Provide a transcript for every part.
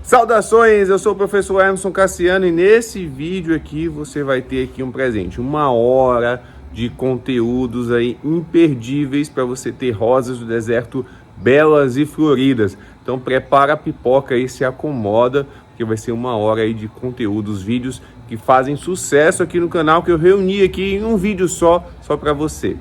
Saudações, eu sou o professor Emerson Cassiano e nesse vídeo aqui você vai ter aqui um presente, 1 hora de conteúdos aí imperdíveis para você ter rosas do deserto belas e floridas. Então prepara a pipoca aí, se acomoda, porque vai ser 1 hora aí de conteúdos, vídeos que fazem sucesso aqui no canal, que eu reuni aqui em um vídeo só para você.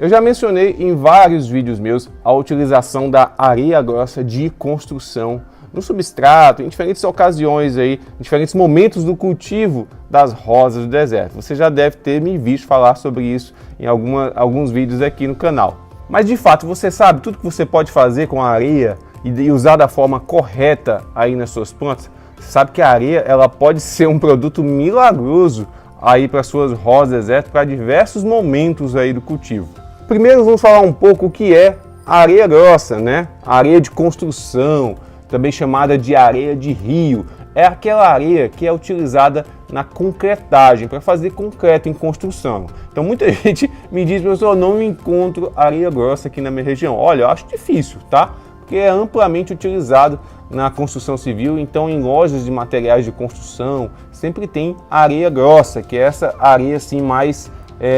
Eu já mencionei em vários vídeos meus a utilização da areia grossa de construção no substrato, em diferentes ocasiões aí, em diferentes momentos do cultivo das rosas do deserto. Você já deve ter me visto falar sobre isso em alguns vídeos aqui no canal. Mas de fato, você sabe tudo que você pode fazer com a areia e usar da forma correta aí nas suas plantas? Você sabe que a areia ela pode ser um produto milagroso aí para suas rosas do deserto para diversos momentos aí do cultivo. Primeiro vamos falar um pouco o que é areia grossa, né? Areia de construção, também chamada de areia de rio. É aquela areia que é utilizada na concretagem, para fazer concreto em construção. Então muita gente me diz, professor, eu não encontro areia grossa aqui na minha região. Olha, eu acho difícil, tá? Porque é amplamente utilizado na construção civil, então em lojas de materiais de construção sempre tem areia grossa, que é essa areia assim mais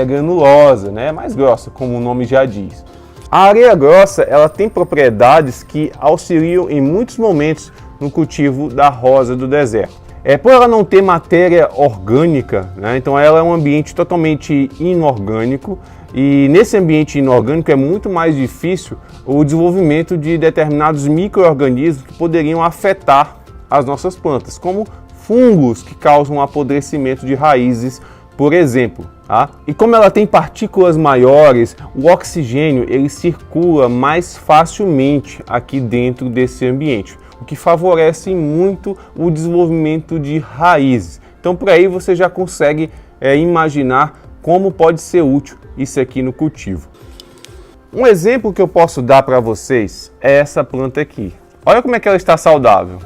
granulosa, né? Mais grossa, como o nome já diz. A areia grossa ela tem propriedades que auxiliam em muitos momentos no cultivo da rosa do deserto. Por ela não ter matéria orgânica, né? Então ela é um ambiente totalmente inorgânico e nesse ambiente inorgânico é muito mais difícil o desenvolvimento de determinados micro-organismos que poderiam afetar as nossas plantas, como fungos que causam apodrecimento de raízes, por exemplo. Tá? E como ela tem partículas maiores, o oxigênio ele circula mais facilmente aqui dentro desse ambiente, o que favorece muito o desenvolvimento de raízes. Então por aí você já consegue imaginar como pode ser útil isso aqui no cultivo. Um exemplo que eu posso dar para vocês é essa planta aqui. Olha como é que ela está saudável.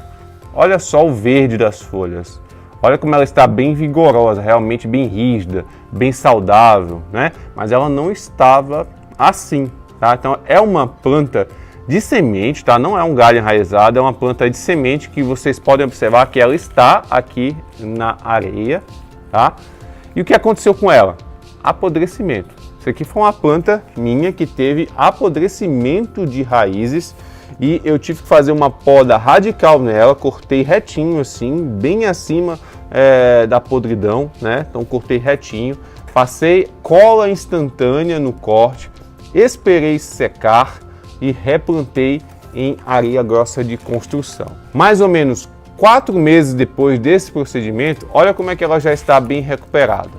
Olha só o verde das folhas. Olha como ela está bem vigorosa, realmente bem rígida, bem saudável, né? Mas ela não estava assim, tá? Então é uma planta de semente, tá? Não é um galho enraizado, é uma planta de semente que vocês podem observar que ela está aqui na areia, tá? E o que aconteceu com ela? Apodrecimento. Isso aqui foi uma planta minha que teve apodrecimento de raízes e eu tive que fazer uma poda radical nela, cortei retinho assim, bem acima da podridão, né? Então cortei retinho, passei cola instantânea no corte, esperei secar e replantei em areia grossa de construção. Mais ou menos 4 meses depois desse procedimento, olha como é que ela já está bem recuperada.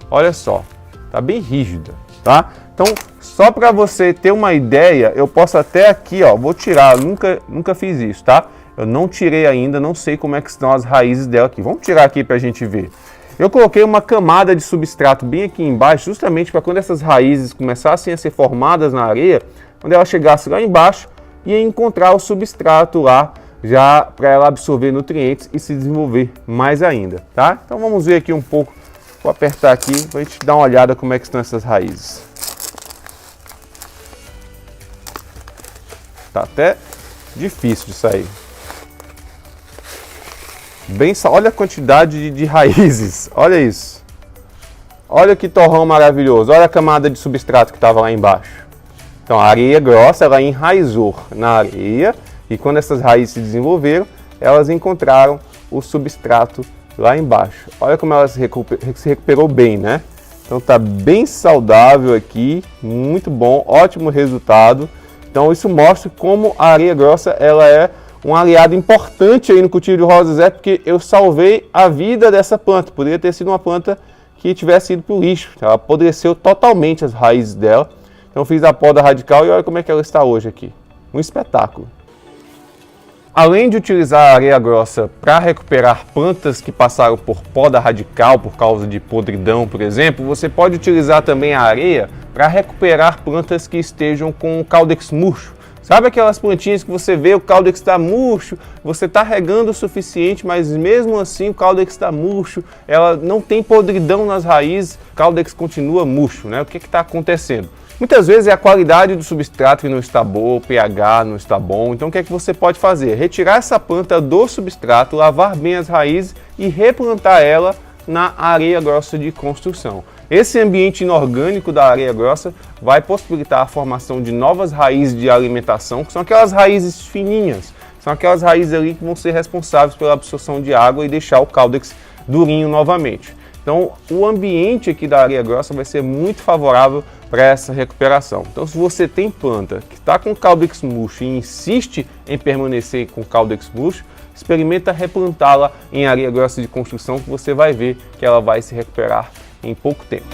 Olha só, está bem rígida, tá? Então, só para você ter uma ideia, eu posso até aqui, ó, vou tirar, nunca fiz isso, tá? Eu não tirei ainda, não sei como é que estão as raízes dela aqui. Vamos tirar aqui para a gente ver. Eu coloquei uma camada de substrato bem aqui embaixo, justamente para quando essas raízes começassem a ser formadas na areia, quando ela chegasse lá embaixo, ia encontrar o substrato lá, já para ela absorver nutrientes e se desenvolver mais ainda, tá? Então vamos ver aqui um pouco, vou apertar aqui para a gente dar uma olhada como é que estão essas raízes. Tá até difícil de sair. Olha a quantidade de raízes, olha isso. Olha que torrão maravilhoso, olha a camada de substrato que estava lá embaixo. Então a areia grossa, ela enraizou na areia e quando essas raízes se desenvolveram, elas encontraram o substrato lá embaixo. Olha como ela se recuperou bem, né? Então tá bem saudável aqui, muito bom, ótimo resultado. Então isso mostra como a areia grossa ela é um aliado importante aí no cultivo de rosa do deserto, porque eu salvei a vida dessa planta. Poderia ter sido uma planta que tivesse ido para o lixo. Ela apodreceu totalmente as raízes dela. Então eu fiz a poda radical e olha como é que ela está hoje aqui. Um espetáculo. Além de utilizar a areia grossa para recuperar plantas que passaram por poda radical por causa de podridão, por exemplo, você pode utilizar também a areia para recuperar plantas que estejam com caudex murcho, Sabe aquelas plantinhas que você vê o caudex está murcho, você está regando o suficiente, mas mesmo assim o caudex está murcho, ela não tem podridão nas raízes, o caudex continua murcho, né? O que está acontecendo? Muitas vezes é a qualidade do substrato que não está boa, o pH não está bom, então o que é que você pode fazer? Retirar essa planta do substrato, lavar bem as raízes e replantar ela na areia grossa de construção. Esse ambiente inorgânico da areia grossa vai possibilitar a formação de novas raízes de alimentação, que são aquelas raízes fininhas, são aquelas raízes ali que vão ser responsáveis pela absorção de água e deixar o caudex durinho novamente. Então, o ambiente aqui da areia grossa vai ser muito favorável para essa recuperação. Então, se você tem planta que está com caudex murcho e insiste em permanecer com caudex murcho, experimenta replantá-la em areia grossa de construção, que você vai ver que ela vai se recuperar em pouco tempo.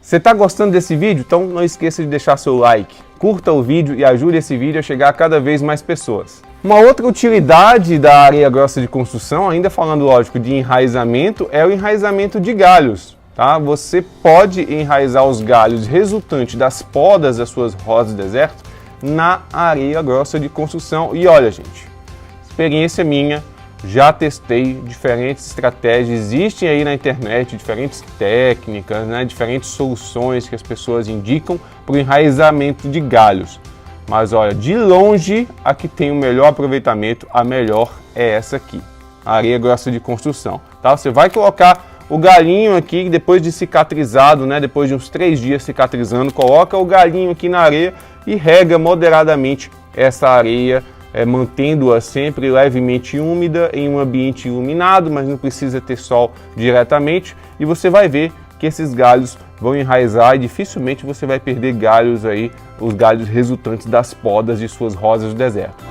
Você está gostando desse vídeo? Então não esqueça de deixar seu like, curta o vídeo e ajude esse vídeo a chegar a cada vez mais pessoas. Uma outra utilidade da areia grossa de construção, ainda falando lógico de enraizamento, é o enraizamento de galhos. Tá? Você pode enraizar os galhos resultantes das podas das suas rosas do deserto na areia grossa de construção. E olha, gente, experiência minha, já testei diferentes estratégias, existem aí na internet diferentes técnicas, né, diferentes soluções que as pessoas indicam para o enraizamento de galhos. Mas olha, de longe a que tem o melhor aproveitamento, a melhor é essa aqui, a areia grossa de construção. Tá? Você vai colocar o galinho aqui, depois de cicatrizado, né, depois de uns 3 dias cicatrizando, coloca o galinho aqui na areia e rega moderadamente essa areia, mantendo-a sempre levemente úmida em um ambiente iluminado, mas não precisa ter sol diretamente, e você vai ver que esses galhos vão enraizar e dificilmente você vai perder galhos aí, os galhos resultantes das podas de suas rosas do deserto.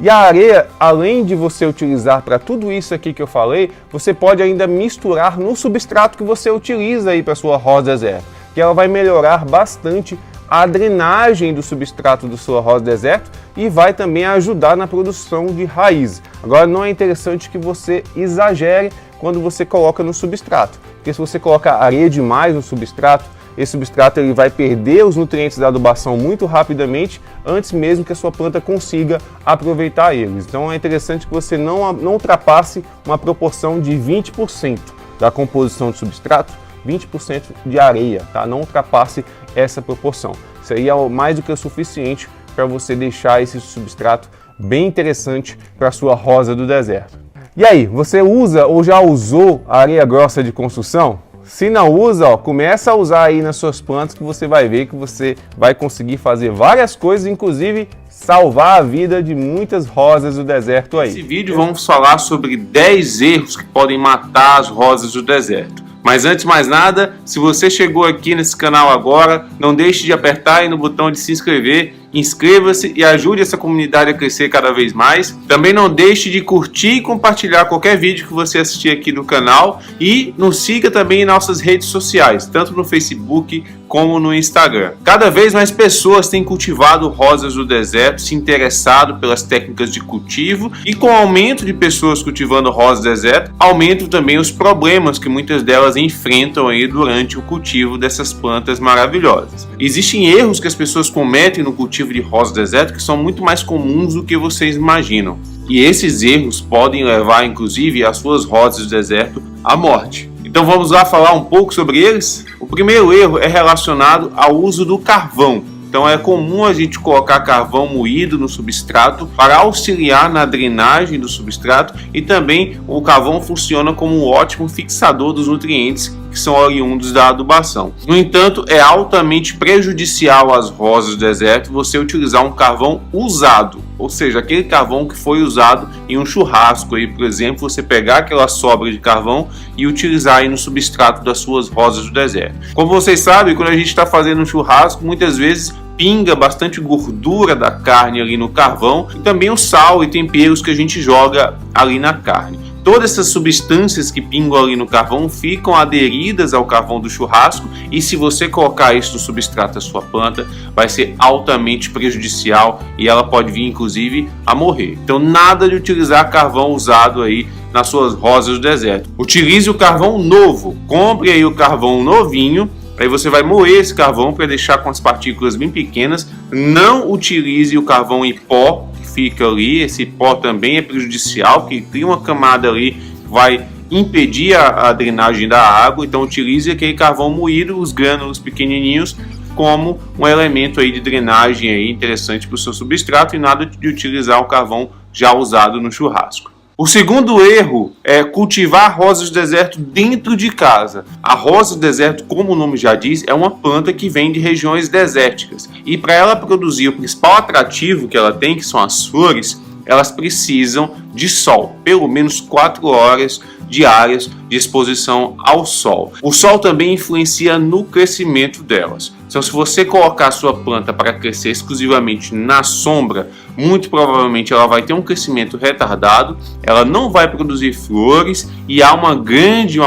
E a areia, além de você utilizar para tudo isso aqui que eu falei, você pode ainda misturar no substrato que você utiliza aí para sua rosa deserto, que ela vai melhorar bastante a drenagem do substrato da sua rosa deserto e vai também ajudar na produção de raiz. Agora, não é interessante que você exagere quando você coloca no substrato, porque se você coloca areia demais no substrato, esse substrato ele vai perder os nutrientes da adubação muito rapidamente, antes mesmo que a sua planta consiga aproveitar eles. Então é interessante que você não ultrapasse uma proporção de 20% da composição do substrato, 20% de areia, tá? Não ultrapasse essa proporção. Isso aí é mais do que o suficiente para você deixar esse substrato bem interessante para a sua rosa do deserto. E aí, você usa ou já usou a areia grossa de construção? Se não usa, ó, começa a usar aí nas suas plantas que você vai ver que você vai conseguir fazer várias coisas, inclusive salvar a vida de muitas rosas do deserto aí. Nesse vídeo vamos falar sobre 10 erros que podem matar as rosas do deserto. Mas antes de mais nada, se você chegou aqui nesse canal agora, não deixe de apertar aí no botão de se inscrever, inscreva-se e ajude essa comunidade a crescer cada vez mais. Também não deixe de curtir e compartilhar qualquer vídeo que você assistir aqui no canal e nos siga também em nossas redes sociais, tanto no Facebook como no Instagram. Cada vez mais pessoas têm cultivado rosas do deserto, se interessado pelas técnicas de cultivo e com o aumento de pessoas cultivando rosas do deserto, aumentam também os problemas que muitas delas enfrentam aí durante o cultivo dessas plantas maravilhosas. Existem erros que as pessoas cometem no cultivo de rosa do deserto que são muito mais comuns do que vocês imaginam. E esses erros podem levar, inclusive, as suas rosas do deserto à morte. Então vamos lá falar um pouco sobre eles? O primeiro erro é relacionado ao uso do carvão. Então é comum a gente colocar carvão moído no substrato para auxiliar na drenagem do substrato e também o carvão funciona como um ótimo fixador dos nutrientes que são oriundos da adubação. No entanto, é altamente prejudicial às rosas do deserto você utilizar um carvão usado, ou seja, aquele carvão que foi usado em um churrasco, aí, por exemplo, você pegar aquela sobra de carvão e utilizar aí no substrato das suas rosas do deserto. Como vocês sabem, quando a gente está fazendo um churrasco, muitas vezes pinga bastante gordura da carne ali no carvão e também o sal e temperos que a gente joga ali na carne. Todas essas substâncias que pingam ali no carvão ficam aderidas ao carvão do churrasco e se você colocar isso no substrato da sua planta, vai ser altamente prejudicial e ela pode vir inclusive a morrer. Então nada de utilizar carvão usado aí nas suas rosas do deserto. Utilize o carvão novo, compre aí o carvão novinho, aí você vai moer esse carvão para deixar com as partículas bem pequenas. Não utilize o carvão em pó, fica ali, esse pó também é prejudicial, porque cria uma camada ali que vai impedir a drenagem da água. Então utilize aquele carvão moído, os grânulos pequenininhos, como um elemento aí de drenagem aí interessante para o seu substrato, e nada de utilizar o carvão já usado no churrasco. O segundo erro é cultivar rosas do deserto dentro de casa. A rosa do deserto, como o nome já diz, é uma planta que vem de regiões desérticas. E para ela produzir o principal atrativo que ela tem, que são as flores, elas precisam de sol, pelo menos 4 horas diárias de exposição ao sol. O sol também influencia no crescimento delas. Então, se você colocar a sua planta para crescer exclusivamente na sombra, muito provavelmente ela vai ter um crescimento retardado, ela não vai produzir flores e há uma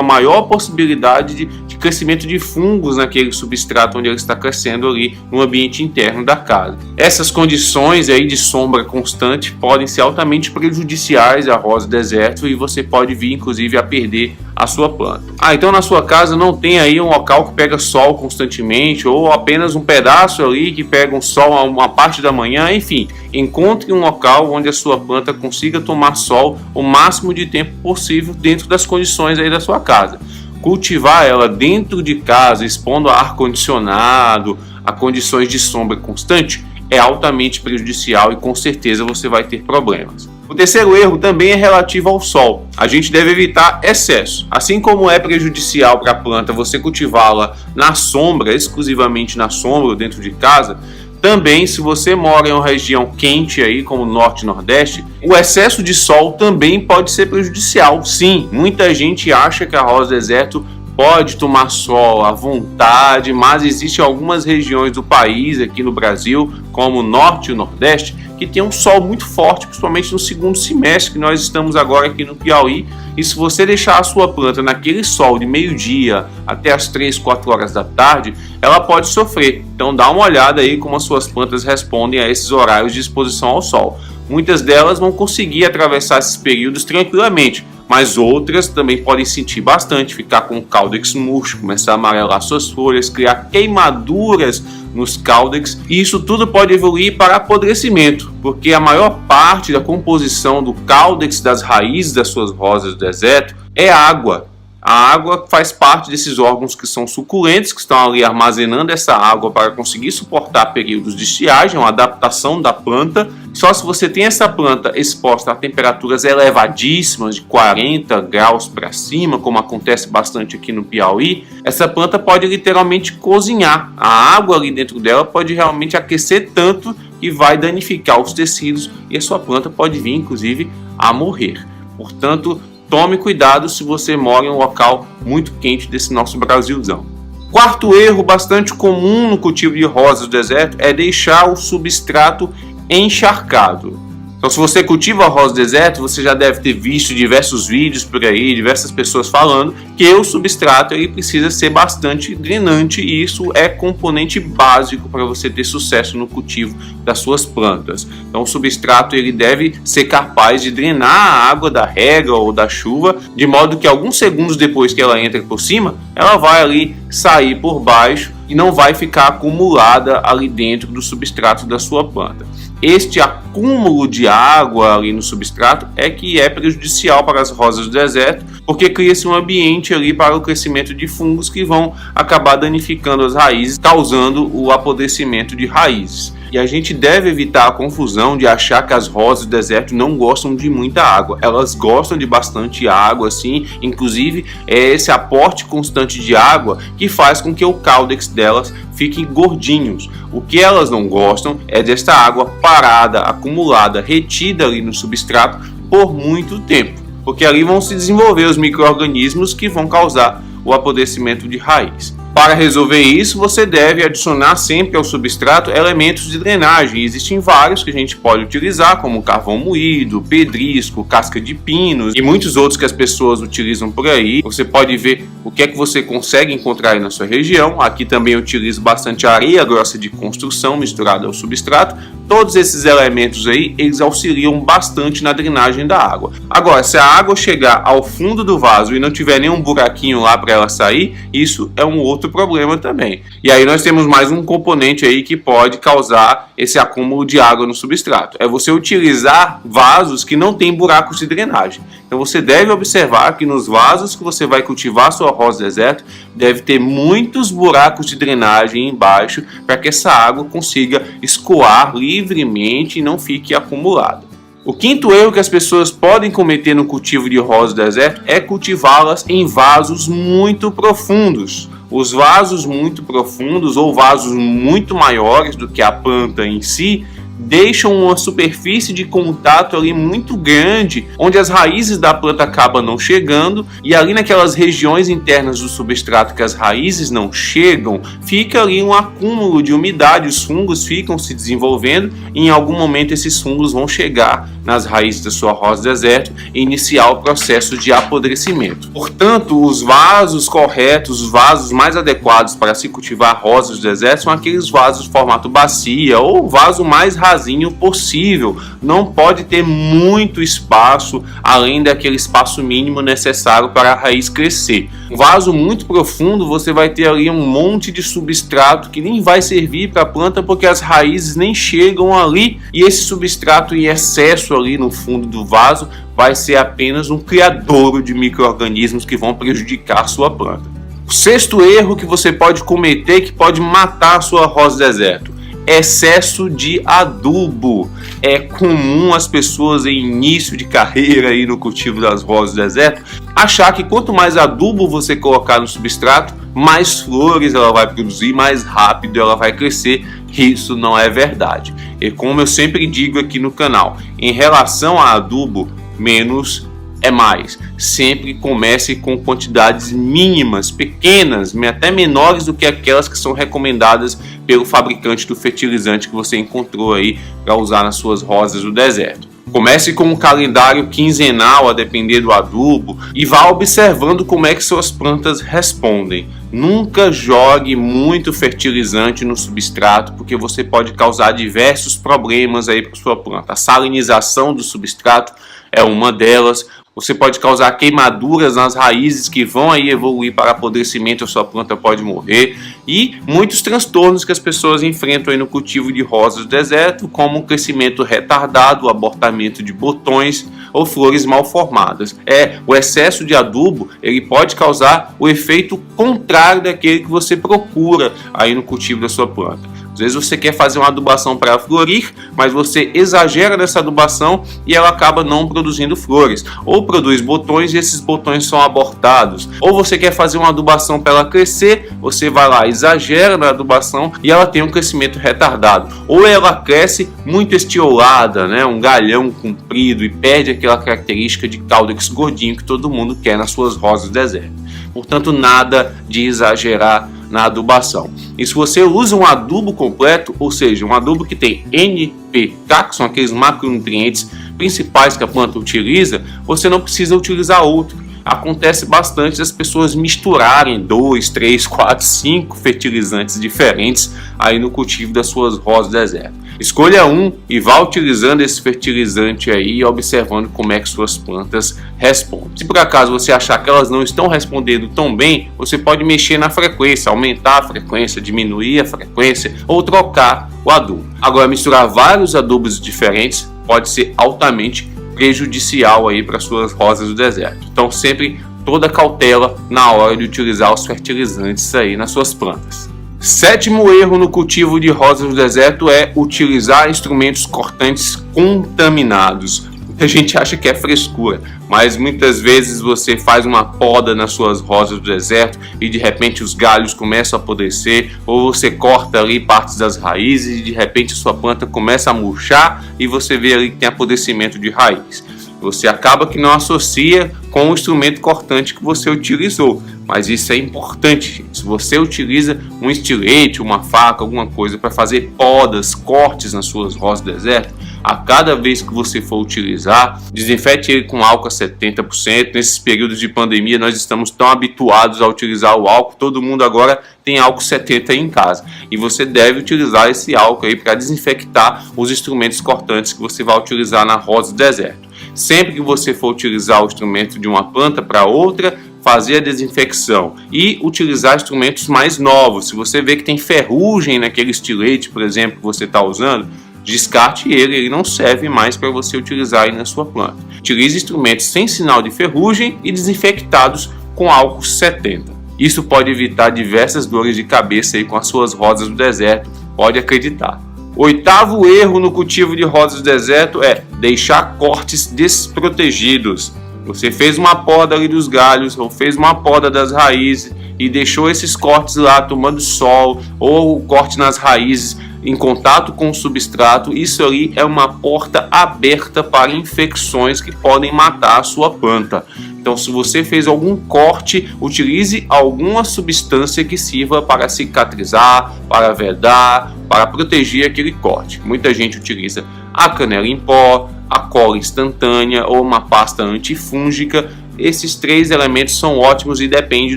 maior possibilidade de crescimento de fungos naquele substrato onde ela está crescendo ali no ambiente interno da casa. Essas condições aí de sombra constante podem ser altamente prejudiciais à rosa do deserto e você pode vir inclusive a perder a sua planta. Então na sua casa não tem aí um local que pega sol constantemente ou apenas um pedaço ali que pega um sol a uma parte da manhã. Enfim, encontre um local onde a sua planta consiga tomar sol o máximo de tempo possível dentro das condições aí da sua casa. Cultivar ela dentro de casa, expondo a ar-condicionado, a condições de sombra constante, é altamente prejudicial e com certeza você vai ter problemas. O terceiro erro também é relativo ao sol. A gente deve evitar excesso. Assim como é prejudicial para a planta você cultivá-la na sombra, exclusivamente na sombra ou dentro de casa, também se você mora em uma região quente aí, como o norte e nordeste, o excesso de sol também pode ser prejudicial. Sim, muita gente acha que a rosa do deserto pode tomar sol à vontade, mas existem algumas regiões do país, aqui no Brasil, como o norte e o nordeste, que tem um sol muito forte, principalmente no segundo semestre, que nós estamos agora aqui no Piauí. E se você deixar a sua planta naquele sol de meio-dia até as 3, 4 horas da tarde, ela pode sofrer. Então dá uma olhada aí como as suas plantas respondem a esses horários de exposição ao sol. Muitas delas vão conseguir atravessar esses períodos tranquilamente, mas outras também podem sentir bastante, ficar com o caudex murcho, começar a amarelar suas folhas, criar queimaduras nos caudex, e isso tudo pode evoluir para apodrecimento, porque a maior parte da composição do caudex das raízes das suas rosas do deserto é água. A água faz parte desses órgãos que são suculentos, que estão ali armazenando essa água para conseguir suportar períodos de estiagem, uma adaptação da planta. Só se você tem essa planta exposta a temperaturas elevadíssimas, de 40 graus para cima, como acontece bastante aqui no Piauí, essa planta pode literalmente cozinhar. A água ali dentro dela pode realmente aquecer tanto que vai danificar os tecidos e a sua planta pode vir, inclusive, a morrer. Portanto, tome cuidado se você mora em um local muito quente desse nosso Brasilzão. Quarto erro bastante comum no cultivo de rosas do deserto é deixar o substrato encharcado. Então, se você cultiva a rosa do deserto, você já deve ter visto diversos vídeos por aí, diversas pessoas falando que o substrato ele precisa ser bastante drenante e isso é componente básico para você ter sucesso no cultivo das suas plantas. Então, o substrato ele deve ser capaz de drenar a água da rega ou da chuva, de modo que alguns segundos depois que ela entra por cima, ela vai ali sair por baixo e não vai ficar acumulada ali dentro do substrato da sua planta. Este acúmulo de água ali no substrato é que é prejudicial para as rosas do deserto, porque cria-se um ambiente ali para o crescimento de fungos que vão acabar danificando as raízes, causando o apodrecimento de raízes. E a gente deve evitar a confusão de achar que as rosas do deserto não gostam de muita água. Elas gostam de bastante água, sim. Inclusive, é esse aporte constante de água que faz com que o caudex delas fiquem gordinhos. O que elas não gostam é desta água parada, acumulada, retida ali no substrato por muito tempo. Porque ali vão se desenvolver os micro-organismos que vão causar o apodrecimento de raiz. Para resolver isso, você deve adicionar sempre ao substrato elementos de drenagem. Existem vários que a gente pode utilizar, como carvão moído, pedrisco, casca de pinos e muitos outros que as pessoas utilizam por aí. Você pode ver o que é que você consegue encontrar aí na sua região. Aqui também eu utilizo bastante areia grossa de construção misturada ao substrato. Todos esses elementos aí, eles auxiliam bastante na drenagem da água. Agora, se a água chegar ao fundo do vaso e não tiver nenhum buraquinho lá para ela sair, isso é um outro problema também. E aí nós temos mais um componente aí que pode causar esse acúmulo de água no substrato. É você utilizar vasos que não têm buracos de drenagem. Então você deve observar que nos vasos que você vai cultivar sua rosa do deserto, deve ter muitos buracos de drenagem embaixo para que essa água consiga escoar livremente e não fique acumulada. O quinto erro que as pessoas podem cometer no cultivo de rosa do deserto é cultivá-las em vasos muito profundos. Os vasos muito profundos ou vasos muito maiores do que a planta em si deixam uma superfície de contato ali muito grande, onde as raízes da planta acabam não chegando, e ali naquelas regiões internas do substrato que as raízes não chegam, fica ali um acúmulo de umidade, os fungos ficam se desenvolvendo e em algum momento esses fungos vão chegar nas raízes da sua rosa do deserto e iniciar o processo de apodrecimento. Portanto, os vasos corretos, os vasos mais adequados para se cultivar rosas do deserto são aqueles vasos de formato bacia ou vaso mais rasinho possível. Não pode ter muito espaço além daquele espaço mínimo necessário para a raiz crescer. Um vaso muito profundo, você vai ter ali um monte de substrato que nem vai servir para a planta porque as raízes nem chegam ali, e esse substrato em excesso ali no fundo do vaso vai ser apenas um criadouro de micro-organismos que vão prejudicar a sua planta. O sexto erro que você pode cometer, que pode matar a sua rosa do deserto: excesso de adubo. É comum as pessoas em início de carreira aí no cultivo das rosas do deserto achar que quanto mais adubo você colocar no substrato, mais flores ela vai produzir, mais rápido ela vai crescer. Isso não é verdade. E como eu sempre digo aqui no canal, em relação a adubo, menos é mais. Sempre comece com quantidades mínimas, pequenas, até menores do que aquelas que são recomendadas pelo fabricante do fertilizante que você encontrou aí para usar nas suas rosas do deserto. Comece com um calendário quinzenal, a depender do adubo, e vá observando como é que suas plantas respondem. Nunca jogue muito fertilizante no substrato, porque você pode causar diversos problemas aí para sua planta. A salinização do substrato é uma delas. Você pode causar queimaduras nas raízes que vão aí evoluir para apodrecimento, a sua planta pode morrer, e muitos transtornos que as pessoas enfrentam aí no cultivo de rosas do deserto, como o crescimento retardado, o abortamento de botões ou flores mal formadas. O excesso de adubo, ele pode causar o efeito contrário daquele que você procura aí no cultivo da sua planta. Às vezes você quer fazer uma adubação para florir, mas você exagera nessa adubação e ela acaba não produzindo flores. Ou produz botões e esses botões são abortados. Ou você quer fazer uma adubação para ela crescer, você vai lá, exagera na adubação e ela tem um crescimento retardado. Ou ela cresce muito estiolada, né? Um galhão comprido, e perde aquela característica de caudex gordinho que todo mundo quer nas suas rosas do deserto. Portanto, nada de exagerar na adubação. E se você usa um adubo completo, ou seja, um adubo que tem NPK, que são aqueles macronutrientes principais que a planta utiliza, você não precisa utilizar outro. Acontece bastante das pessoas misturarem 2, 3, 4, 5 fertilizantes diferentes aí no cultivo das suas rosas do deserto. Escolha um e vá utilizando esse fertilizante aí e observando como é que suas plantas respondem. Se por acaso você achar que elas não estão respondendo tão bem, você pode mexer na frequência, aumentar a frequência, diminuir a frequência ou trocar o adubo. Agora, misturar vários adubos diferentes pode ser altamente prejudicial aí para suas rosas do deserto. Então, sempre toda cautela na hora de utilizar os fertilizantes aí nas suas plantas. Sétimo erro no cultivo de rosas do deserto é utilizar instrumentos cortantes contaminados. Muita gente acha que é frescura, mas muitas vezes você faz uma poda nas suas rosas do deserto e de repente os galhos começam a apodrecer, ou você corta ali partes das raízes e de repente a sua planta começa a murchar e você vê ali que tem apodrecimento de raiz. Você acaba que não associa com o instrumento cortante que você utilizou, Mas isso é importante, gente. Se você utiliza um estilete, uma faca, alguma coisa para fazer podas, cortes nas suas rosas do deserto, a cada vez que você for utilizar, desinfete ele com álcool a 70%. Nesses períodos de pandemia, nós estamos tão habituados a utilizar o álcool, todo mundo agora tem álcool 70 aí em casa. E você deve utilizar esse álcool aí para desinfectar os instrumentos cortantes que você vai utilizar na rosa do deserto. Sempre que você for utilizar o instrumento de uma planta para outra, fazer a desinfecção e utilizar instrumentos mais novos. Se você vê que tem ferrugem naquele estilete, por exemplo, que você está usando, descarte ele não serve mais para você utilizar aí na sua planta. Utilize instrumentos sem sinal de ferrugem e desinfectados com álcool 70. Isso pode evitar diversas dores de cabeça aí com as suas rosas do deserto, pode acreditar. Oitavo erro no cultivo de rosas do deserto é deixar cortes desprotegidos. Você fez uma poda ali dos galhos ou fez uma poda das raízes e deixou esses cortes lá tomando sol, ou o corte nas raízes em contato com o substrato. Isso ali é uma porta aberta para infecções que podem matar a sua planta. Então, se você fez algum corte, utilize alguma substância que sirva para cicatrizar, para vedar, para proteger aquele corte. Muita gente utiliza a canela em pó, a cola instantânea ou uma pasta antifúngica. Esses três elementos são ótimos e depende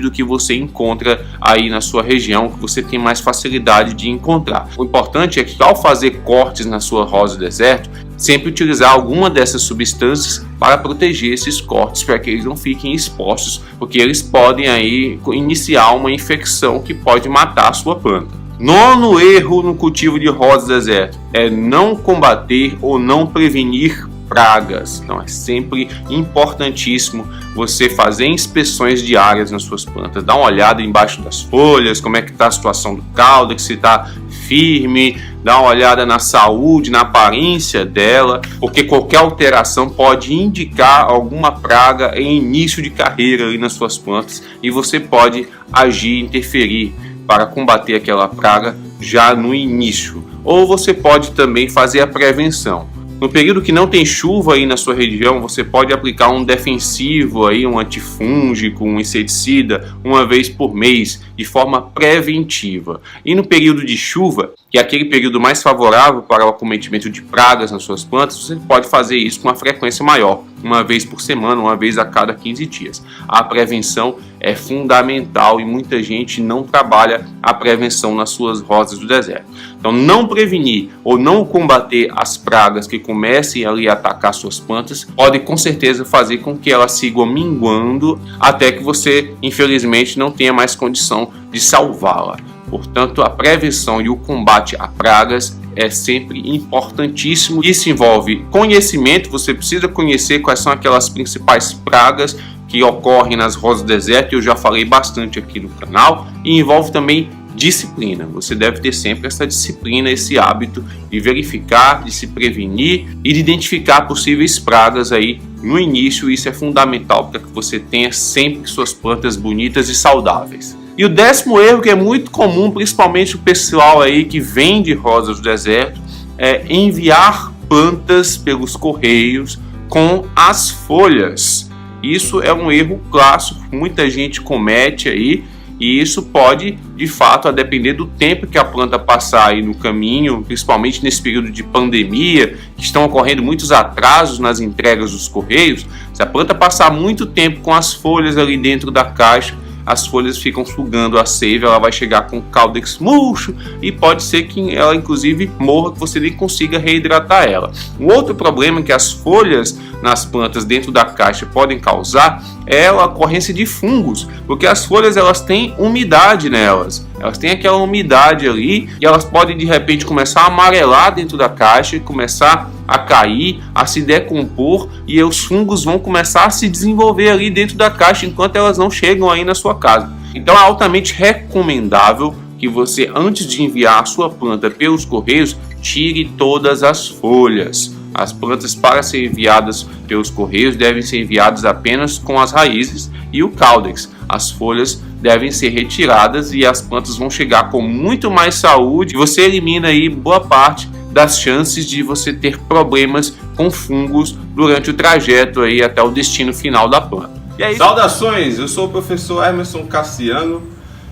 do que você encontra aí na sua região, que você tem mais facilidade de encontrar. O importante é que ao fazer cortes na sua rosa do deserto, sempre utilizar alguma dessas substâncias para proteger esses cortes, para que eles não fiquem expostos, porque eles podem aí iniciar uma infecção que pode matar a sua planta. Nono erro no cultivo de rosa do deserto é não combater ou não prevenir pragas. Então é sempre importantíssimo você fazer inspeções diárias nas suas plantas, dar uma olhada embaixo das folhas, como é que está a situação do caudex, se está firme, dar uma olhada na saúde, na aparência dela, porque qualquer alteração pode indicar alguma praga em início de carreira ali nas suas plantas e você pode agir, interferir para combater aquela praga já no início. Ou você pode também fazer a prevenção. No período que não tem chuva aí na sua região, você pode aplicar um defensivo aí, um antifúngico, um inseticida, uma vez por mês, de forma preventiva. E no período de chuva, que é aquele período mais favorável para o acometimento de pragas nas suas plantas, você pode fazer isso com uma frequência maior, uma vez por semana, uma vez a cada 15 dias. A prevenção é fundamental e muita gente não trabalha a prevenção nas suas rosas do deserto. Então, não prevenir ou não combater as pragas que comecem ali a atacar suas plantas pode com certeza fazer com que elas sigam minguando até que você, infelizmente, não tenha mais condição de salvá-la. Portanto, a prevenção e o combate a pragas é sempre importantíssimo. Isso envolve conhecimento, você precisa conhecer quais são aquelas principais pragas que ocorrem nas rosas do deserto, eu já falei bastante aqui no canal, e envolve também disciplina. Você deve ter sempre essa disciplina, esse hábito de verificar, de se prevenir e de identificar possíveis pragas aí no início. Isso é fundamental para que você tenha sempre suas plantas bonitas e saudáveis. E o 10º erro, que é muito comum, principalmente o pessoal aí que vende rosas do deserto, é enviar plantas pelos correios com as folhas. Isso é um erro clássico que muita gente comete aí, e isso pode, de fato, a depender do tempo que a planta passar aí no caminho, principalmente nesse período de pandemia, que estão ocorrendo muitos atrasos nas entregas dos correios. Se a planta passar muito tempo com as folhas ali dentro da caixa, as folhas ficam sugando a seiva, ela vai chegar com caudex murcho e pode ser que ela inclusive morra, que você nem consiga reidratar ela. Um outro problema que as folhas nas plantas dentro da caixa podem causar é a ocorrência de fungos, porque as folhas elas têm umidade nelas, elas têm aquela umidade ali e elas podem de repente começar a amarelar dentro da caixa e começar a cair, a se decompor, e os fungos vão começar a se desenvolver ali dentro da caixa enquanto elas não chegam aí na sua casa. Então é altamente recomendável que você, antes de enviar a sua planta pelos correios, tire todas as folhas. As plantas, para serem enviadas pelos correios, devem ser enviadas apenas com as raízes e o caudex. As folhas devem ser retiradas e as plantas vão chegar com muito mais saúde. Você elimina aí boa parte das chances de você ter problemas com fungos durante o trajeto aí até o destino final da planta. E aí, saudações, eu sou o professor Emerson Cassiano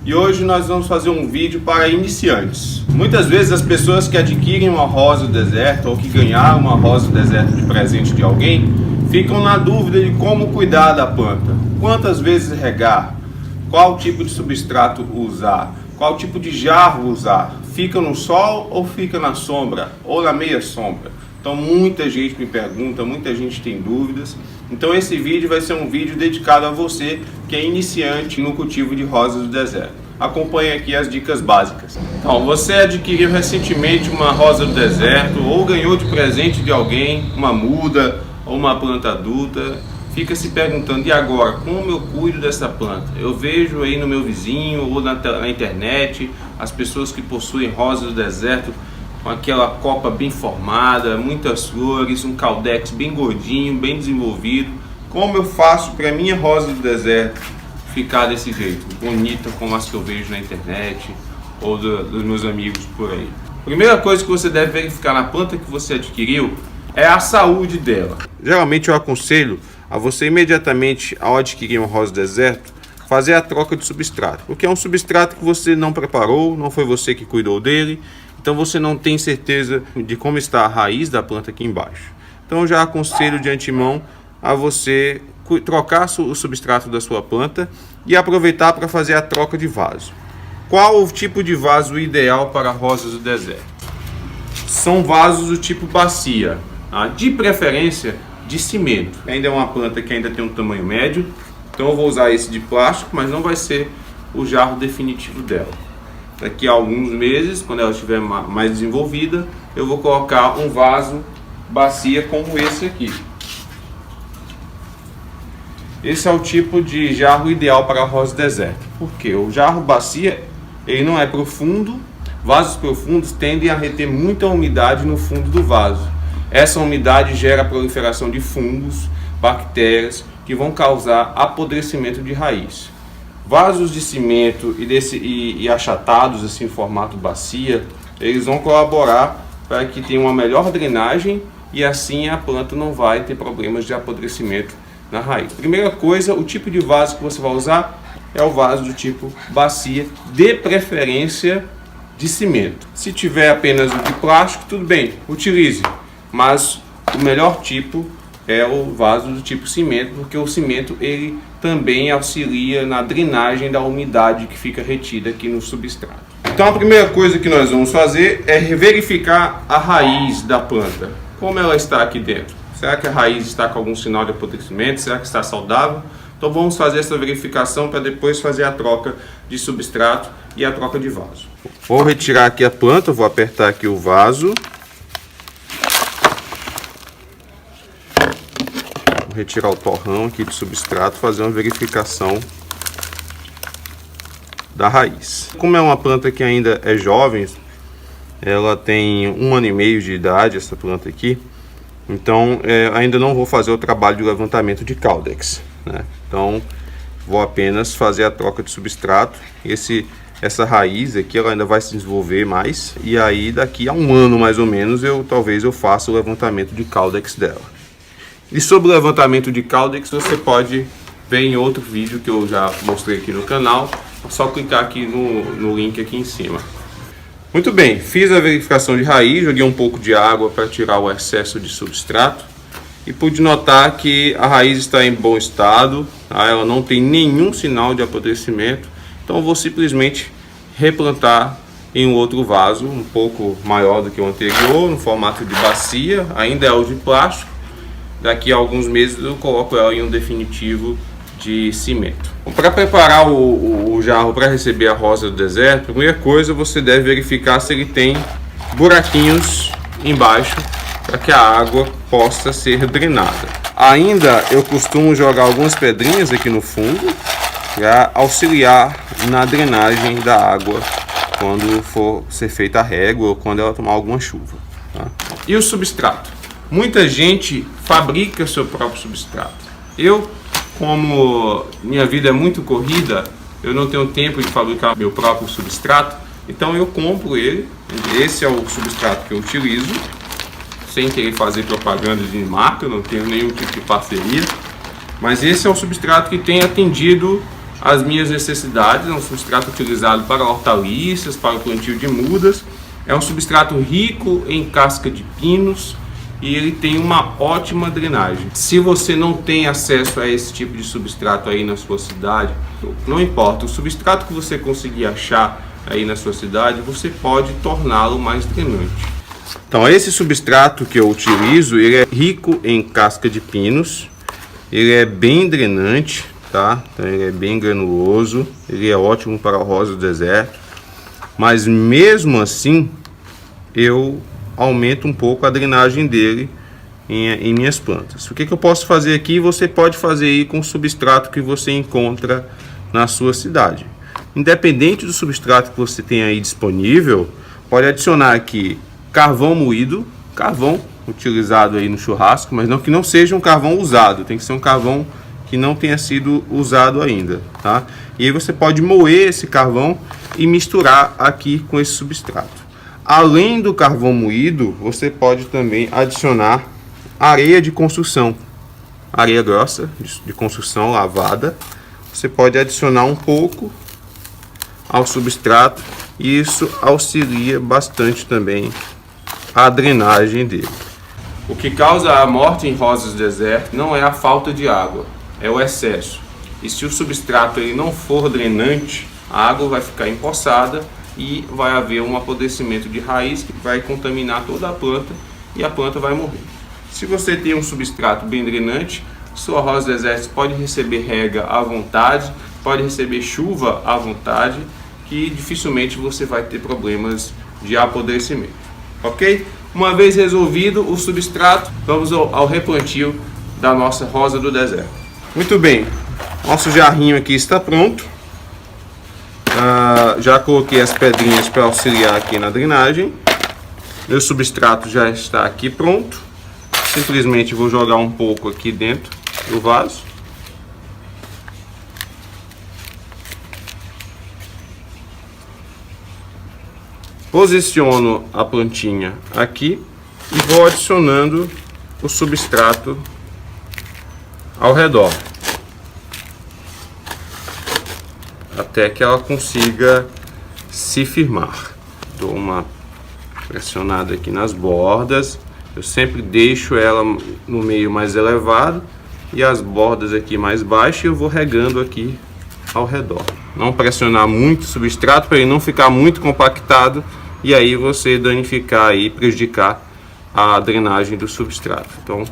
e hoje nós vamos fazer um vídeo para iniciantes. Muitas vezes as pessoas que adquirem uma rosa do deserto ou que ganharam uma rosa do deserto de presente de alguém ficam na dúvida de como cuidar da planta, quantas vezes regar, qual tipo de substrato usar, qual tipo de jarro usar, fica no sol ou fica na sombra ou na meia sombra. Então muita gente me pergunta, muita gente tem dúvidas. Então esse vídeo vai ser um vídeo dedicado a você que é iniciante no cultivo de rosas do deserto. Acompanhe aqui as dicas básicas. Então, você adquiriu recentemente uma rosa do deserto ou ganhou de presente de alguém uma muda ou uma planta adulta, fica se perguntando, e agora, como eu cuido dessa planta? Eu vejo aí no meu vizinho ou na internet as pessoas que possuem rosas do deserto com aquela copa bem formada, muitas flores, um caudex bem gordinho, bem desenvolvido. Como eu faço para minha rosa do deserto ficar desse jeito, bonita como as que eu vejo na internet ou dos meus amigos por aí? Primeira coisa que você deve verificar na planta que você adquiriu é a saúde dela. Geralmente eu aconselho a você imediatamente, ao adquirir uma rosa do deserto, fazer a troca de substrato, porque é um substrato que você não preparou, não foi você que cuidou dele, então você não tem certeza de como está a raiz da planta aqui embaixo. Então eu já aconselho de antemão a você trocar o substrato da sua planta e aproveitar para fazer a troca de vaso. Qual o tipo de vaso ideal para rosas do deserto? São vasos do tipo bacia, de preferência de cimento. Ainda é uma planta que ainda tem um tamanho médio, então eu vou usar esse de plástico, mas não vai ser o jarro definitivo dela. Daqui a alguns meses, quando ela estiver mais desenvolvida, eu vou colocar um vaso bacia como esse aqui. Esse é o tipo de jarro ideal para a rosa do deserto. Porque o jarro bacia, ele não é profundo. Vasos profundos tendem a reter muita umidade no fundo do vaso. Essa umidade gera a proliferação de fungos, bactérias, que vão causar apodrecimento de raiz. Vasos de cimento e achatados assim em formato bacia, eles vão colaborar para que tenha uma melhor drenagem e assim a planta não vai ter problemas de apodrecimento na raiz. Primeira coisa, o tipo de vaso que você vai usar é o vaso do tipo bacia, de preferência de cimento. Se tiver apenas o de plástico, tudo bem, utilize, mas o melhor tipo é o vaso do tipo cimento, porque o cimento ele também auxilia na drenagem da umidade que fica retida aqui no substrato. Então a primeira coisa que nós vamos fazer é verificar a raiz da planta. Como ela está aqui dentro? Será que a raiz está com algum sinal de apodrecimento? Será que está saudável? Então vamos fazer essa verificação para depois fazer a troca de substrato e a troca de vaso. Vou retirar aqui a planta, vou apertar aqui o vaso. Retirar o torrão aqui de substrato, fazer uma verificação da raiz. Como é uma planta que ainda é jovem, ela tem 1 ano e meio de idade, essa planta aqui, então ainda não vou fazer o trabalho de levantamento de caudex, né? Então vou apenas fazer a troca de substrato. Essa raiz aqui ela ainda vai se desenvolver mais, e aí daqui a 1 ano mais ou menos talvez eu faça o levantamento de caudex dela. E sobre o levantamento de caudex você pode ver em outro vídeo que eu já mostrei aqui no canal. É só clicar aqui no link aqui em cima. Muito bem, fiz a verificação de raiz, joguei um pouco de água para tirar o excesso de substrato. E pude notar que a raiz está em bom estado, tá? Ela não tem nenhum sinal de apodrecimento. Então eu vou simplesmente replantar em um outro vaso, um pouco maior do que o anterior, no formato de bacia, ainda é o de plástico. Daqui a alguns meses eu coloco ela em um definitivo de cimento. Para preparar o jarro para receber a rosa do deserto, a primeira coisa você deve verificar se ele tem buraquinhos embaixo para que a água possa ser drenada. Ainda eu costumo jogar algumas pedrinhas aqui no fundo para auxiliar na drenagem da água quando for ser feita a régua ou quando ela tomar alguma chuva, tá? E o substrato? Muita gente fabrica seu próprio substrato. Eu, como minha vida é muito corrida, eu não tenho tempo de fabricar meu próprio substrato, então eu compro ele. Esse é o substrato que eu utilizo, sem querer fazer propaganda de marca, não tenho nenhum tipo de parceria. Mas esse é um substrato que tem atendido às minhas necessidades. É um substrato utilizado para hortaliças, para o plantio de mudas. É um substrato rico em casca de pinos e ele tem uma ótima drenagem. Se você não tem acesso a esse tipo de substrato aí na sua cidade, não importa, o substrato que você conseguir achar aí na sua cidade, você pode torná-lo mais drenante. Então esse substrato que eu utilizo, ele é rico em casca de pinos, ele é bem drenante, tá? Então ele é bem granuloso, ele é ótimo para a rosa do deserto, mas mesmo assim eu aumento um pouco a drenagem dele em minhas plantas. O que eu posso fazer aqui, você pode fazer aí com o substrato que você encontra na sua cidade. Independente do substrato que você tem aí disponível, pode adicionar aqui carvão moído, carvão utilizado aí no churrasco, mas não que não seja um carvão usado, tem que ser um carvão que não tenha sido usado ainda, tá? E aí você pode moer esse carvão e misturar aqui com esse substrato. Além do carvão moído, você pode também adicionar areia de construção, areia grossa de construção lavada. Você pode adicionar um pouco ao substrato e isso auxilia bastante também a drenagem dele. O que causa a morte em rosas do deserto não é a falta de água, é o excesso. E se o substrato ele não for drenante, a água vai ficar empoçada e vai haver um apodrecimento de raiz que vai contaminar toda a planta e a planta vai morrer. Se você tem um substrato bem drenante, sua rosa do deserto pode receber rega à vontade, pode receber chuva à vontade, que dificilmente você vai ter problemas de apodrecimento. Ok? Uma vez resolvido o substrato, vamos ao replantio da nossa rosa do deserto. Muito bem, nosso jarrinho aqui está pronto. Já coloquei as pedrinhas para auxiliar aqui na drenagem. Meu substrato já está aqui pronto. Simplesmente vou jogar um pouco aqui dentro do vaso. Posiciono a plantinha aqui e vou adicionando o substrato ao redor, até que ela consiga se firmar. Dou uma pressionada aqui nas bordas. Eu sempre deixo ela no meio mais elevado e as bordas aqui mais baixas, e eu vou regando aqui ao redor. Não pressionar muito o substrato para ele não ficar muito compactado e aí você danificar e prejudicar a drenagem do substrato. Então,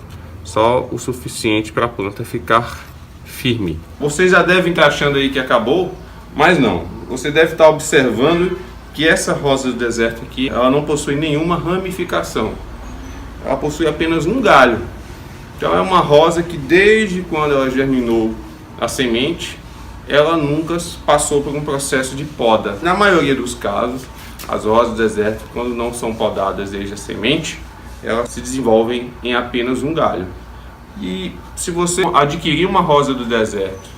só o suficiente para a planta ficar firme. Vocês já devem estar achando aí que acabou, mas não. Você deve estar observando que essa rosa do deserto aqui, ela não possui nenhuma ramificação. Ela possui apenas um galho. Então é uma rosa que desde quando ela germinou a semente, ela nunca passou por um processo de poda. Na maioria dos casos, as rosas do deserto, quando não são podadas desde a semente, elas se desenvolvem em apenas um galho. E se você adquirir uma rosa do deserto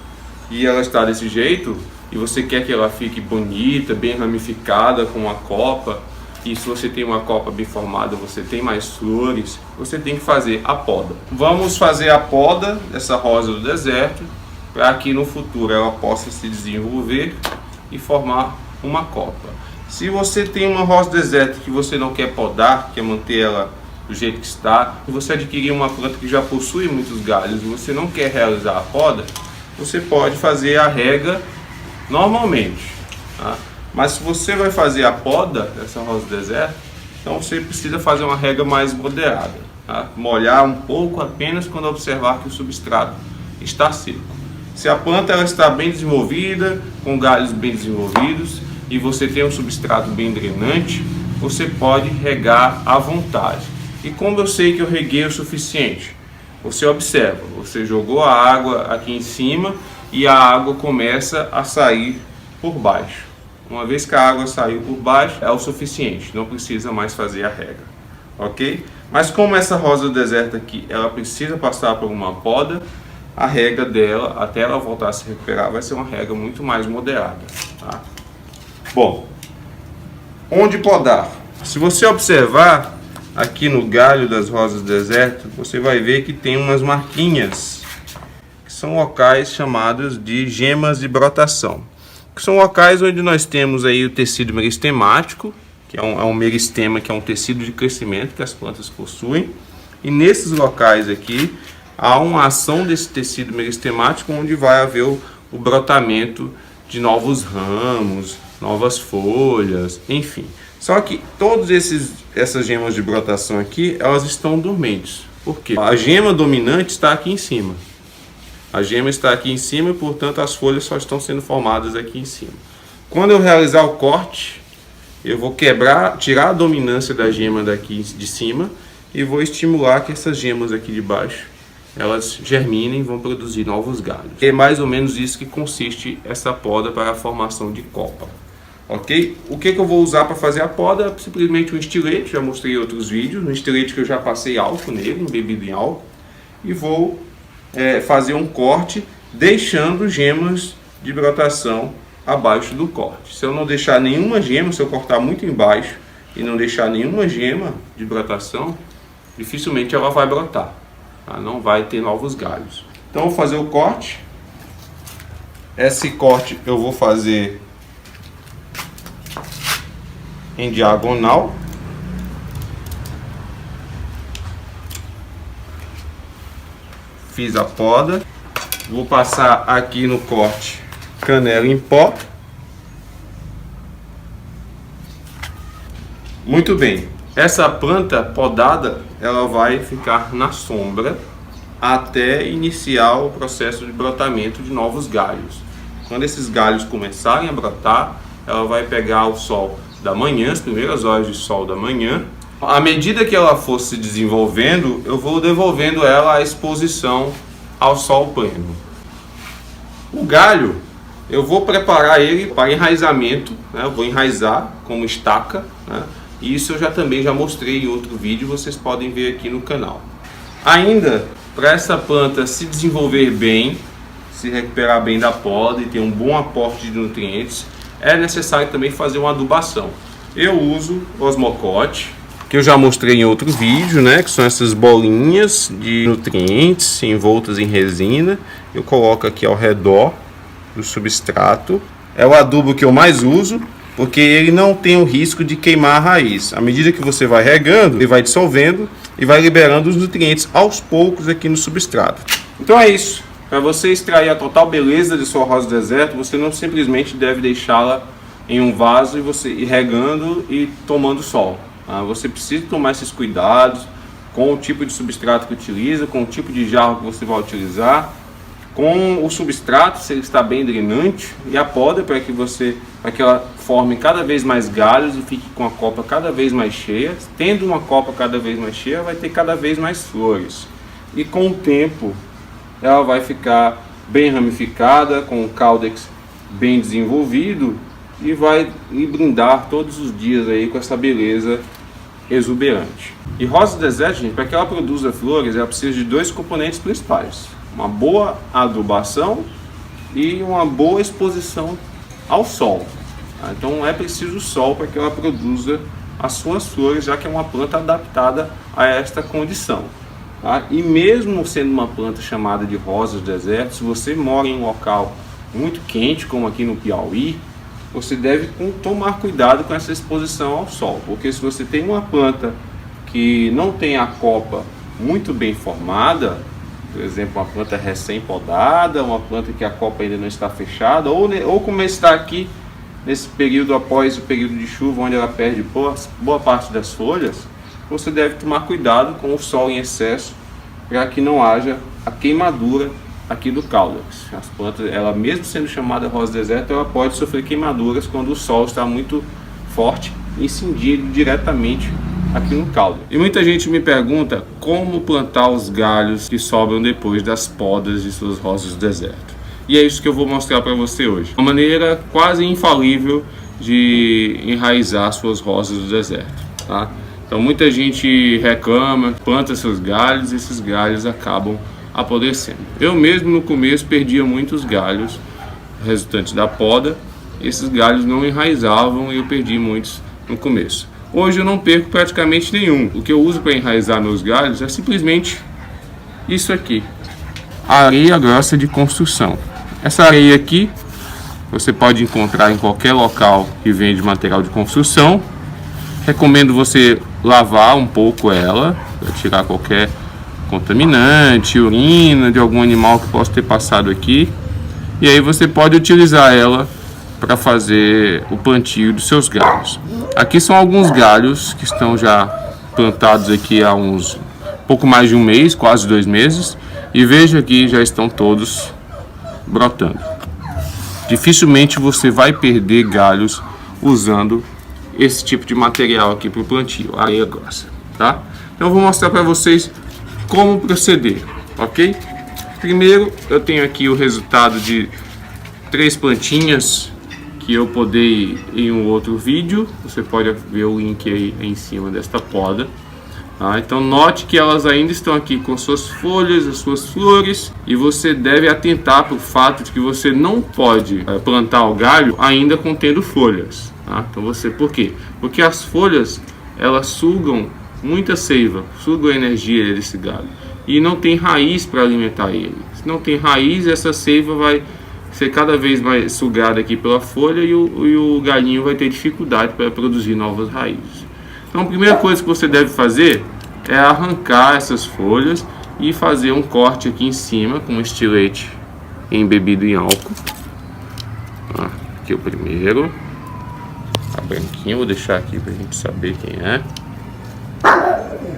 e ela está desse jeito, e você quer que ela fique bonita, bem ramificada, com uma copa, e se você tem uma copa bem formada, você tem mais flores, você tem que fazer a poda. Vamos fazer a poda dessa rosa do deserto, para que no futuro ela possa se desenvolver e formar uma copa. Se você tem uma rosa do deserto que você não quer podar, quer manter ela do jeito que está, e você adquirir uma planta que já possui muitos galhos e você não quer realizar a poda, você pode fazer a rega normalmente, tá? Mas se você vai fazer a poda dessa rosa do deserto, então você precisa fazer uma rega mais moderada, tá? Molhar um pouco apenas quando observar que o substrato está seco. Se a planta ela está bem desenvolvida, com galhos bem desenvolvidos, e você tem um substrato bem drenante, você pode regar à vontade. E como eu sei que eu reguei o suficiente? Você observa, você jogou a água aqui em cima e a água começa a sair por baixo. Uma vez que a água saiu por baixo, é o suficiente, não precisa mais fazer a rega, ok? Mas como essa rosa do deserto aqui, ela precisa passar por uma poda, a rega dela, até ela voltar a se recuperar, vai ser uma rega muito mais moderada, tá? Bom, onde podar? Se você observar aqui no galho das rosas do deserto, você vai ver que tem umas marquinhas, que são locais chamados de gemas de brotação, que são locais onde nós temos aí o tecido meristemático, que é um meristema, que é um tecido de crescimento que as plantas possuem, e nesses locais aqui há uma ação desse tecido meristemático onde vai haver o brotamento de novos ramos, novas folhas, enfim. Só que todas essas gemas de brotação aqui, elas estão dormentes. Por quê? A gema dominante está aqui em cima. A gema está aqui em cima e, portanto, as folhas só estão sendo formadas aqui em cima. Quando eu realizar o corte, eu vou tirar a dominância da gema daqui de cima e vou estimular que essas gemas aqui de baixo, elas germinem e vão produzir novos galhos. É mais ou menos isso que consiste essa poda para a formação de copa. Ok? O que eu vou usar para fazer a poda? Simplesmente um estilete, já mostrei em outros vídeos, um estilete que eu já passei álcool nele, embebido em álcool, e vou fazer um corte deixando gemas de brotação abaixo do corte. Se eu não deixar nenhuma gema, se eu cortar muito embaixo e não deixar nenhuma gema de brotação, dificilmente ela vai brotar, tá? Não vai ter novos galhos. Então eu vou fazer o corte. Esse corte eu vou fazer em diagonal. Fiz a poda. Vou passar aqui no corte canela em pó. Muito bem. Essa planta podada, ela vai ficar na sombra até iniciar o processo de brotamento de novos galhos. Quando esses galhos começarem a brotar, ela vai pegar o sol da manhã, as primeiras horas de sol da manhã. À medida que ela for se desenvolvendo, eu vou devolvendo ela à exposição ao sol pleno. O galho, eu vou preparar ele para enraizamento, né? Eu vou enraizar como estaca, né? Isso eu também já mostrei em outro vídeo, vocês podem ver aqui no canal. Ainda, para essa planta se desenvolver bem, se recuperar bem da poda e ter um bom aporte de nutrientes, é necessário também fazer uma adubação. Eu uso osmocote, que eu já mostrei em outro vídeo, né? Que são essas bolinhas de nutrientes envoltas em resina. Eu coloco aqui ao redor do substrato. É o adubo que eu mais uso, porque ele não tem o risco de queimar a raiz. À medida que você vai regando, ele vai dissolvendo e vai liberando os nutrientes aos poucos aqui no substrato. Então é isso. Para você extrair a total beleza de sua rosa do deserto, você não simplesmente deve deixá-la em um vaso e você ir regando e tomando sol. Você precisa tomar esses cuidados com o tipo de substrato que utiliza, com o tipo de jarro que você vai utilizar, com o substrato, se ele está bem drenante, e a poda para que ela forme cada vez mais galhos e fique com a copa cada vez mais cheia. Tendo uma copa cada vez mais cheia, vai ter cada vez mais flores. E com o tempo, ela vai ficar bem ramificada, com o caudex bem desenvolvido e vai lhe brindar todos os dias aí com essa beleza exuberante. E rosa do deserto, gente, para que ela produza flores, ela precisa de dois componentes principais: uma boa adubação e uma boa exposição ao sol. Então é preciso sol para que ela produza as suas flores, já que é uma planta adaptada a esta condição. E mesmo sendo uma planta chamada de rosa do deserto, se você mora em um local muito quente, como aqui no Piauí, você deve tomar cuidado com essa exposição ao sol, porque se você tem uma planta que não tem a copa muito bem formada, por exemplo, uma planta recém-podada, uma planta que a copa ainda não está fechada, ou como está aqui nesse período após o período de chuva, onde ela perde boa parte das folhas, você deve tomar cuidado com o sol em excesso, para que não haja a queimadura aqui do caudex. As plantas, ela mesmo sendo chamada rosa do deserto, ela pode sofrer queimaduras quando o sol está muito forte e incidindo diretamente aqui no caudex. E muita gente me pergunta como plantar os galhos que sobram depois das podas de suas rosas do deserto. E é isso que eu vou mostrar para você hoje. Uma maneira quase infalível de enraizar suas rosas do deserto, tá? Então muita gente reclama, planta seus galhos e esses galhos acabam apodrecendo. Eu mesmo no começo perdia muitos galhos resultantes da poda. Esses galhos não enraizavam e eu perdi muitos no começo. Hoje eu não perco praticamente nenhum. O que eu uso para enraizar meus galhos é simplesmente isso aqui. areia grossa de construção. Essa areia aqui você pode encontrar em qualquer local que vende material de construção. Recomendo você lavar um pouco ela para tirar qualquer contaminante, urina de algum animal que possa ter passado aqui. E aí você pode utilizar ela para fazer o plantio dos seus galhos. Aqui são alguns galhos que estão já plantados aqui há pouco mais de um mês, quase 2 meses, e veja que já estão todos brotando. Dificilmente você vai perder galhos usando esse tipo de material aqui para o plantio, areia grossa, tá? Então eu vou mostrar para vocês como proceder, ok? Primeiro eu tenho aqui o resultado de 3 plantinhas que eu podei em um outro vídeo. Você pode ver o link aí em cima desta poda. Então note que elas ainda estão aqui com suas folhas, as suas flores, e você deve atentar para o fato de que você não pode plantar o galho ainda contendo folhas. Então por quê? Porque as folhas elas sugam muita seiva, sugam a energia desse galho e não tem raiz para alimentar ele. Se não tem raiz, essa seiva vai ser cada vez mais sugada aqui pela folha e o galinho vai ter dificuldade para produzir novas raízes. Então a primeira coisa que você deve fazer é arrancar essas folhas e fazer um corte aqui em cima com um estilete embebido em álcool. Aqui o primeiro, a branquinha, vou deixar aqui para a gente saber quem é.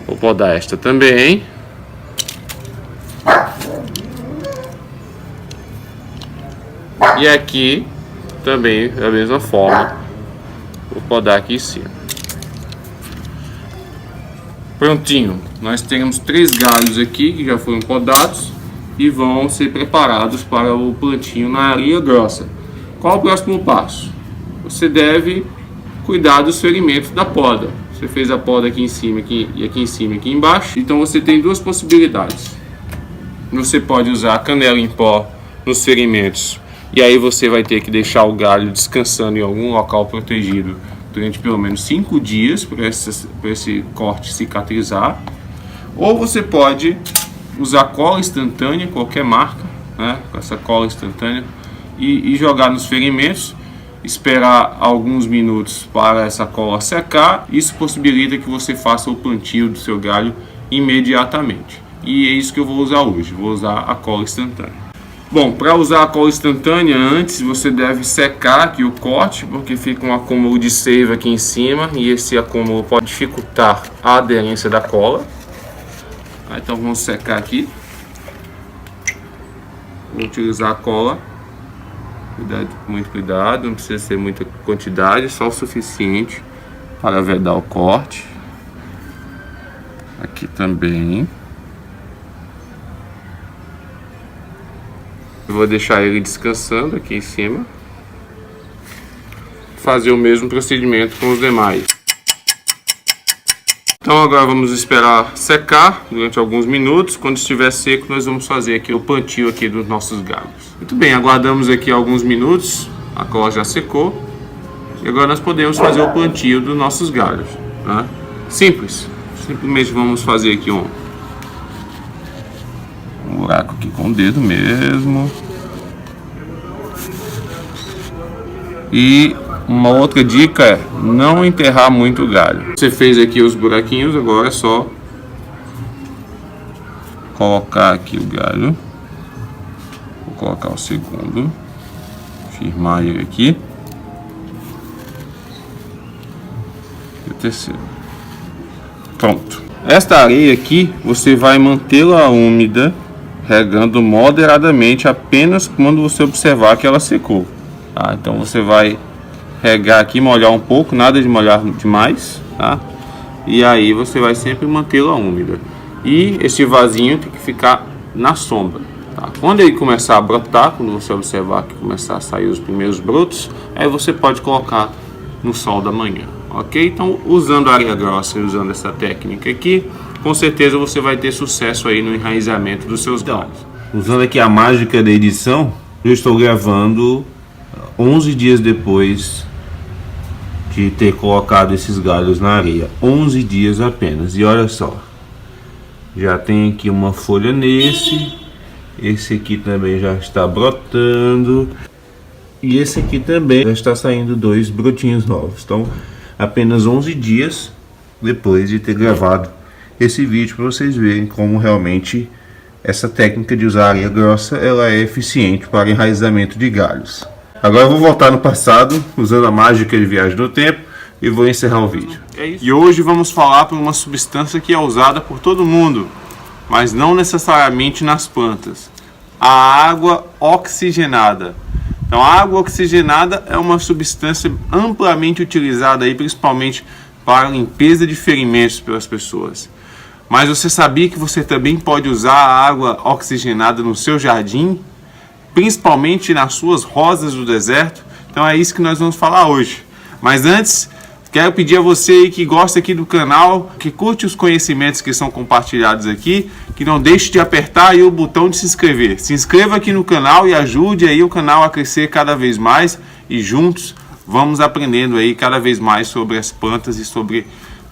Vou podar esta também. E aqui também da mesma forma, vou podar aqui em cima. Prontinho, nós temos 3 galhos aqui que já foram podados e vão ser preparados para o plantio na areia grossa. Qual o próximo passo? Você deve cuidar dos ferimentos da poda. Você fez a poda aqui em cima e aqui em cima e aqui embaixo. Então você tem 2 possibilidades. Você pode usar canela em pó nos ferimentos. E aí você vai ter que deixar o galho descansando em algum local protegido durante pelo menos 5 dias para esse corte cicatrizar. Ou você pode usar cola instantânea, qualquer marca, com essa cola instantânea, e jogar nos ferimentos, esperar alguns minutos para essa cola secar. Isso possibilita que você faça o plantio do seu galho imediatamente. E é isso que eu vou usar hoje, vou usar a cola instantânea. Bom, para usar a cola instantânea, antes você deve secar aqui o corte, porque fica um acúmulo de seiva aqui em cima e esse acúmulo pode dificultar a aderência da cola. Então vamos secar aqui. Vou utilizar a cola. Muito cuidado, não precisa ser muita quantidade, só o suficiente para vedar o corte. Aqui também. Eu vou deixar ele descansando aqui em cima. Fazer o mesmo procedimento com os demais. Então agora vamos esperar secar durante alguns minutos. Quando estiver seco, nós vamos fazer aqui o plantio aqui dos nossos galhos. Muito bem, aguardamos aqui alguns minutos. A cola já secou. E agora nós podemos fazer o plantio dos nossos galhos. Simples. Simplesmente vamos fazer aqui um buraco aqui com o dedo mesmo. E uma outra dica é não enterrar muito o galho. Você fez aqui os buraquinhos, agora é só colocar aqui o galho. Vou colocar o segundo, firmar ele aqui. E o terceiro. Pronto. Esta areia aqui você vai mantê-la úmida, regando moderadamente apenas quando você observar que ela secou. Então você vai regar aqui, molhar um pouco, nada de molhar demais, E aí você vai sempre mantê-la úmida. E esse vasinho tem que ficar na sombra, Quando ele começar a brotar, quando você observar que começar a sair os primeiros brotos, aí você pode colocar no sol da manhã, ok? Então, usando areia grossa e usando essa técnica aqui, com certeza você vai ter sucesso aí no enraizamento dos seus galhos. Usando aqui a mágica da edição, eu estou gravando 11 dias depois de ter colocado esses galhos na areia. 11 dias apenas. E olha só, já tem aqui uma folha nesse, Esse aqui também já está brotando. E esse aqui também já está saindo 2 brotinhos novos. Então, apenas 11 dias depois de ter gravado esse vídeo, para vocês verem como realmente essa técnica de usar areia grossa ela é eficiente para enraizamento de galhos. Agora eu vou voltar no passado, usando a mágica de viagem no tempo, e vou encerrar o vídeo. E hoje vamos falar por uma substância que é usada por todo mundo, mas não necessariamente nas plantas: a água oxigenada. Então, a água oxigenada é uma substância amplamente utilizada aí, principalmente para limpeza de ferimentos pelas pessoas. Mas você sabia que você também pode usar a água oxigenada no seu jardim, principalmente nas suas rosas do deserto? Então é isso que nós vamos falar hoje. Mas antes, quero pedir a você aí que gosta aqui do canal, que curte os conhecimentos que são compartilhados aqui, que não deixe de apertar aí o botão de se inscrever. Se inscreva aqui no canal e ajude aí o canal a crescer cada vez mais, e juntos vamos aprendendo aí cada vez mais sobre as plantas e sobre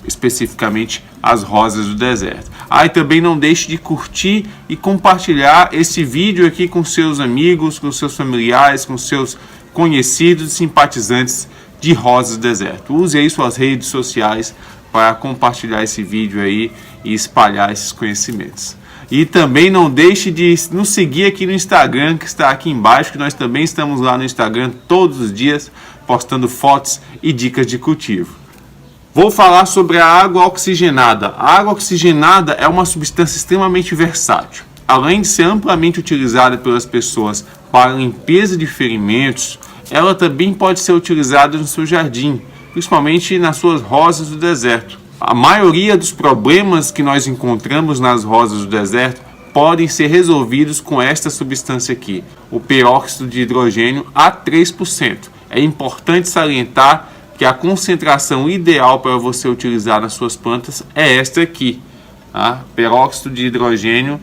especificamente as rosas do deserto. E também não deixe de curtir e compartilhar esse vídeo aqui com seus amigos, com seus familiares, com seus conhecidos e simpatizantes de rosas do deserto. Use aí suas redes sociais para compartilhar esse vídeo aí e espalhar esses conhecimentos. E também não deixe de nos seguir aqui no Instagram, que está aqui embaixo, que nós também estamos lá no Instagram todos os dias, postando fotos e dicas de cultivo. Vou falar sobre a água oxigenada. A água oxigenada é uma substância extremamente versátil. Além de ser amplamente utilizada pelas pessoas para limpeza de ferimentos, ela também pode ser utilizada no seu jardim, principalmente nas suas rosas do deserto. A maioria dos problemas que nós encontramos nas rosas do deserto podem ser resolvidos com esta substância aqui, o peróxido de hidrogênio a 3%. É importante salientar que a concentração ideal para você utilizar nas suas plantas é esta aqui, tá? Peróxido de hidrogênio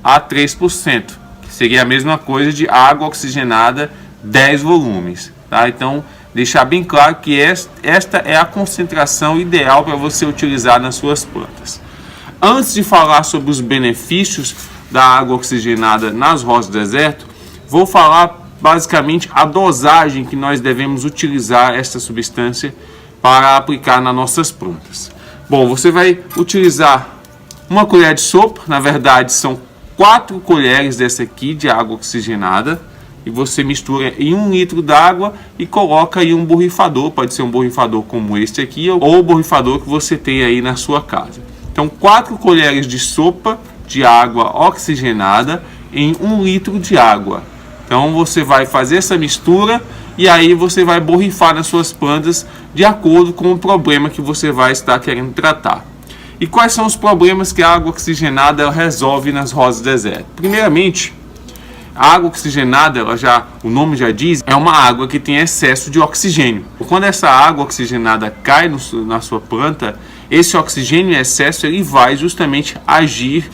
a 3%, que seria a mesma coisa de água oxigenada 10 volumes, tá? Então, deixar bem claro que esta é a concentração ideal para você utilizar nas suas plantas. Antes de falar sobre os benefícios da água oxigenada nas rosas do deserto, vou falar basicamente a dosagem que nós devemos utilizar esta substância para aplicar nas nossas plantas. Bom, você vai utilizar uma colher de sopa, na verdade são 4 colheres dessa aqui de água oxigenada, e você mistura em 1 litro d'água e coloca em um borrifador, pode ser um borrifador como este aqui, ou o borrifador que você tem aí na sua casa. Então 4 colheres de sopa de água oxigenada em 1 litro de água. Então você vai fazer essa mistura e aí você vai borrifar nas suas plantas de acordo com o problema que você vai estar querendo tratar. E quais são os problemas que a água oxigenada ela resolve nas rosas do deserto? Primeiramente, a água oxigenada, o nome já diz, é uma água que tem excesso de oxigênio. Quando essa água oxigenada cai na sua planta, esse oxigênio em excesso ele vai justamente agir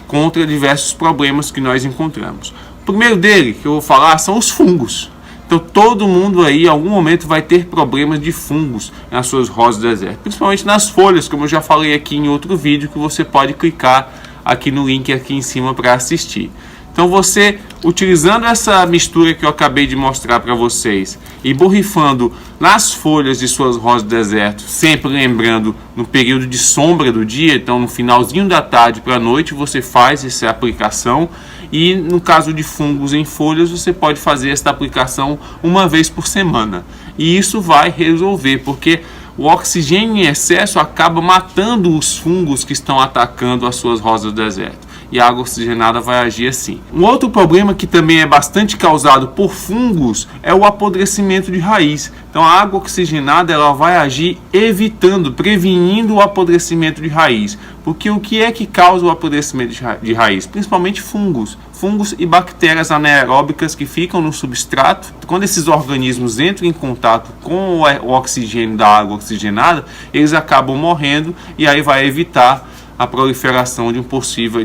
contra diversos problemas que nós encontramos. O primeiro dele que eu vou falar são os fungos. Então todo mundo aí em algum momento vai ter problemas de fungos nas suas rosas do deserto, principalmente nas folhas, como eu já falei aqui em outro vídeo que você pode clicar aqui no link aqui em cima para assistir. Então você, utilizando essa mistura que eu acabei de mostrar para vocês e borrifando nas folhas de suas rosas do deserto, sempre lembrando no período de sombra do dia, então no finalzinho da tarde para a noite você faz essa aplicação, e no caso de fungos em folhas você pode fazer esta aplicação uma vez por semana. E isso vai resolver, porque o oxigênio em excesso acaba matando os fungos que estão atacando as suas rosas do deserto. E a água oxigenada vai agir assim. Um outro problema que também é bastante causado por fungos é o apodrecimento de raiz. Então a água oxigenada ela vai agir prevenindo o apodrecimento de raiz. Porque o que é que causa o apodrecimento de raiz? Principalmente fungos e bactérias anaeróbicas que ficam no substrato. Quando esses organismos entram em contato com o oxigênio da água oxigenada, eles acabam morrendo, e aí vai evitar a proliferação de uma possível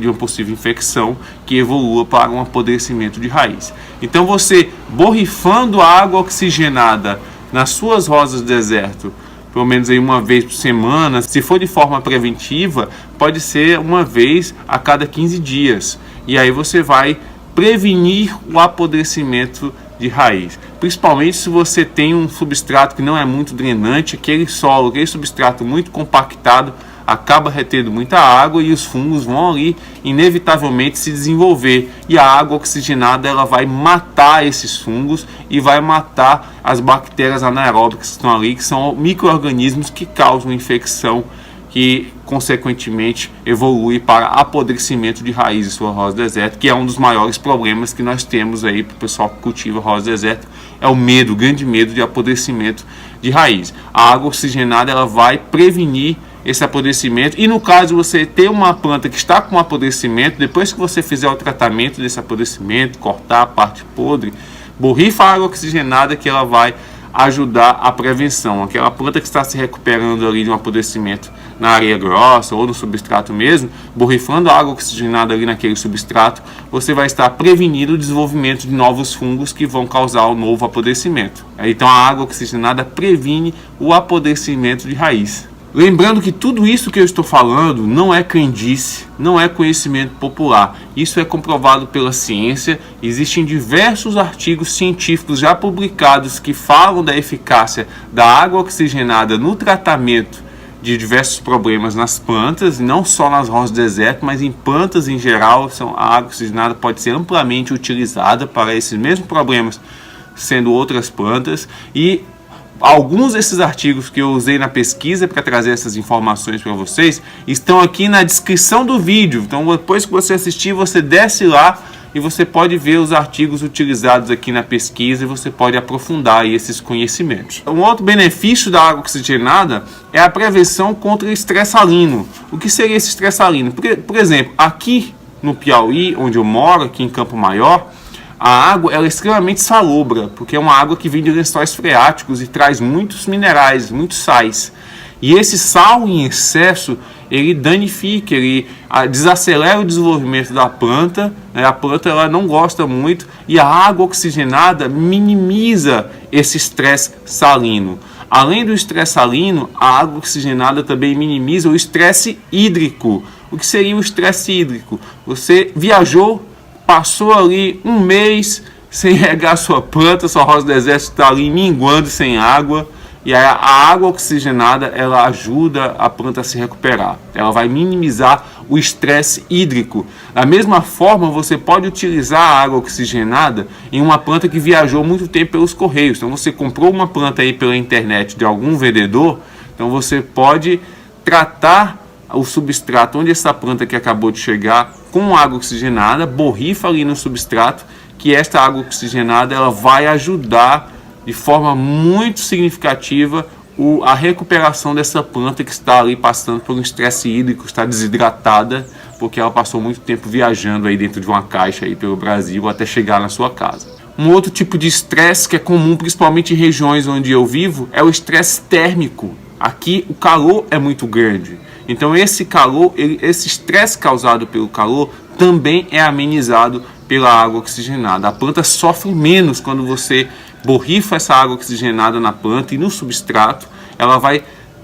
infecção que evolua para um apodrecimento de raiz. Então você borrifando a água oxigenada nas suas rosas do deserto, pelo menos aí uma vez por semana, se for de forma preventiva, pode ser uma vez a cada 15 dias. E aí você vai prevenir o apodrecimento de raiz, principalmente se você tem um substrato que não é muito drenante, aquele substrato muito compactado acaba retendo muita água e os fungos vão ali inevitavelmente se desenvolver, e a água oxigenada ela vai matar esses fungos e vai matar as bactérias anaeróbicas que estão ali, que são micro-organismos que causam infecção, que consequentemente evolui para apodrecimento de raiz em sua rosa deserta, que é um dos maiores problemas que nós temos aí para o pessoal que cultiva rosa deserta, é o medo, o grande medo de apodrecimento de raiz. A água oxigenada ela vai prevenir esse apodrecimento, e no caso você ter uma planta que está com apodrecimento, depois que você fizer o tratamento desse apodrecimento, cortar a parte podre, borrifa a água oxigenada que ela vai ajudar a prevenção. Aquela planta que está se recuperando ali de um apodrecimento na areia grossa ou no substrato mesmo, borrifando a água oxigenada ali naquele substrato, você vai estar prevenindo o desenvolvimento de novos fungos que vão causar o novo apodrecimento. Então a água oxigenada previne o apodrecimento de raiz. Lembrando que tudo isso que eu estou falando não é crendice, não é conhecimento popular. Isso é comprovado pela ciência. Existem diversos artigos científicos já publicados que falam da eficácia da água oxigenada no tratamento de diversos problemas nas plantas, não só nas rosas do deserto, mas em plantas em geral. A água oxigenada pode ser amplamente utilizada para esses mesmos problemas, sendo outras plantas. E alguns desses artigos que eu usei na pesquisa para trazer essas informações para vocês estão aqui na descrição do vídeo. Então depois que você assistir, você desce lá e você pode ver os artigos utilizados aqui na pesquisa e você pode aprofundar aí esses conhecimentos. Um outro benefício da água oxigenada é a prevenção contra o estresse salino. O que seria esse estresse salino? Por exemplo, aqui no Piauí, onde eu moro, aqui em Campo Maior, a água ela é extremamente salobra, porque é uma água que vem de lençóis freáticos e traz muitos minerais, muitos sais. E esse sal em excesso, ele danifica, ele desacelera o desenvolvimento da planta, né? A planta ela não gosta muito, e a água oxigenada minimiza esse estresse salino. Além do estresse salino, a água oxigenada também minimiza o estresse hídrico. O que seria o estresse hídrico? Você viajou, passou ali um mês sem regar sua planta, sua rosa do deserto está ali minguando sem água, e a água oxigenada ela ajuda a planta a se recuperar. Ela vai minimizar o estresse hídrico. Da mesma forma, você pode utilizar a água oxigenada em uma planta que viajou muito tempo pelos correios. Então você comprou uma planta aí pela internet de algum vendedor, então você pode tratar o substrato onde essa planta que acabou de chegar com água oxigenada, borrifa ali no substrato, que esta água oxigenada ela vai ajudar de forma muito significativa a recuperação dessa planta que está ali passando por um estresse hídrico, está desidratada, porque ela passou muito tempo viajando aí dentro de uma caixa aí pelo Brasil até chegar na sua casa. Um outro tipo de estresse que é comum, principalmente em regiões onde eu vivo, é o estresse térmico. Aqui o calor é muito grande. Então esse calor, esse estresse causado pelo calor também é amenizado pela água oxigenada. A planta sofre menos quando você borrifa essa água oxigenada na planta e no substrato. Ela vai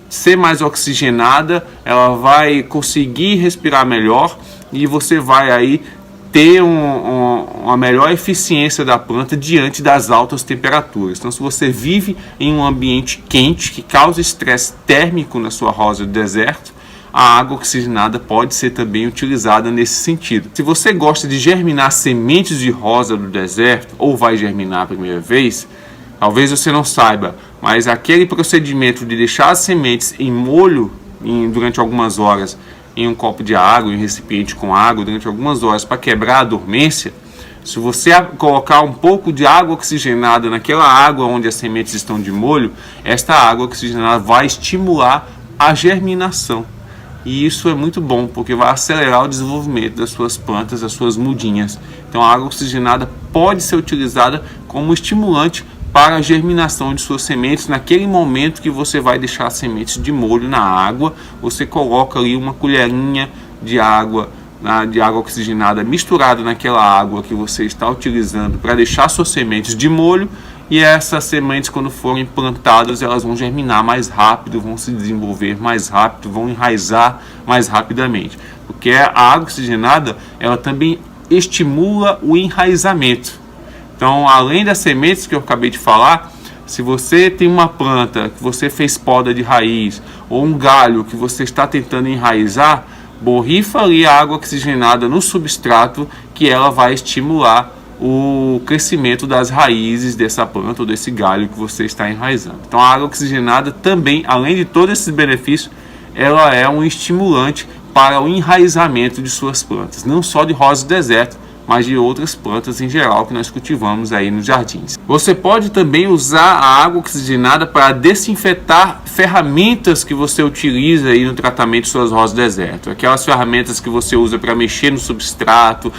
ser mais oxigenada, ela vai conseguir respirar melhor e você vai aí ter uma melhor eficiência da planta diante das altas temperaturas. Então, se você vive em um ambiente quente que causa estresse térmico na sua rosa do deserto, a água oxigenada pode ser também utilizada nesse sentido. Se você gosta de germinar sementes de rosa do deserto, ou vai germinar a primeira vez, talvez você não saiba, mas aquele procedimento de deixar as sementes em molho durante algumas horas em um copo de água, em um recipiente com água, durante algumas horas para quebrar a dormência, se você colocar um pouco de água oxigenada naquela água onde as sementes estão de molho, esta água oxigenada vai estimular a germinação. E isso é muito bom, porque vai acelerar o desenvolvimento das suas plantas, das suas mudinhas. Então a água oxigenada pode ser utilizada como estimulante para a germinação de suas sementes. Naquele momento que você vai deixar as sementes de molho na água, você coloca ali uma colherinha de água oxigenada misturada naquela água que você está utilizando para deixar suas sementes de molho, e essas sementes, quando forem plantadas, elas vão germinar mais rápido, vão se desenvolver mais rápido, vão enraizar mais rapidamente, porque a água oxigenada ela também estimula o enraizamento. Então, além das sementes que eu acabei de falar, se você tem uma planta que você fez poda de raiz ou um galho que você está tentando enraizar, borrifa ali a água oxigenada no substrato, que ela vai estimular o crescimento das raízes dessa planta ou desse galho que você está enraizando. Então a água oxigenada também, além de todos esses benefícios, ela é um estimulante para o enraizamento de suas plantas, não só de rosa do deserto, mas de outras plantas em geral que nós cultivamos aí nos jardins. Você pode também usar a água oxigenada para desinfetar ferramentas que você utiliza aí no tratamento de suas rosas do deserto. Aquelas ferramentas que você usa para mexer no substrato,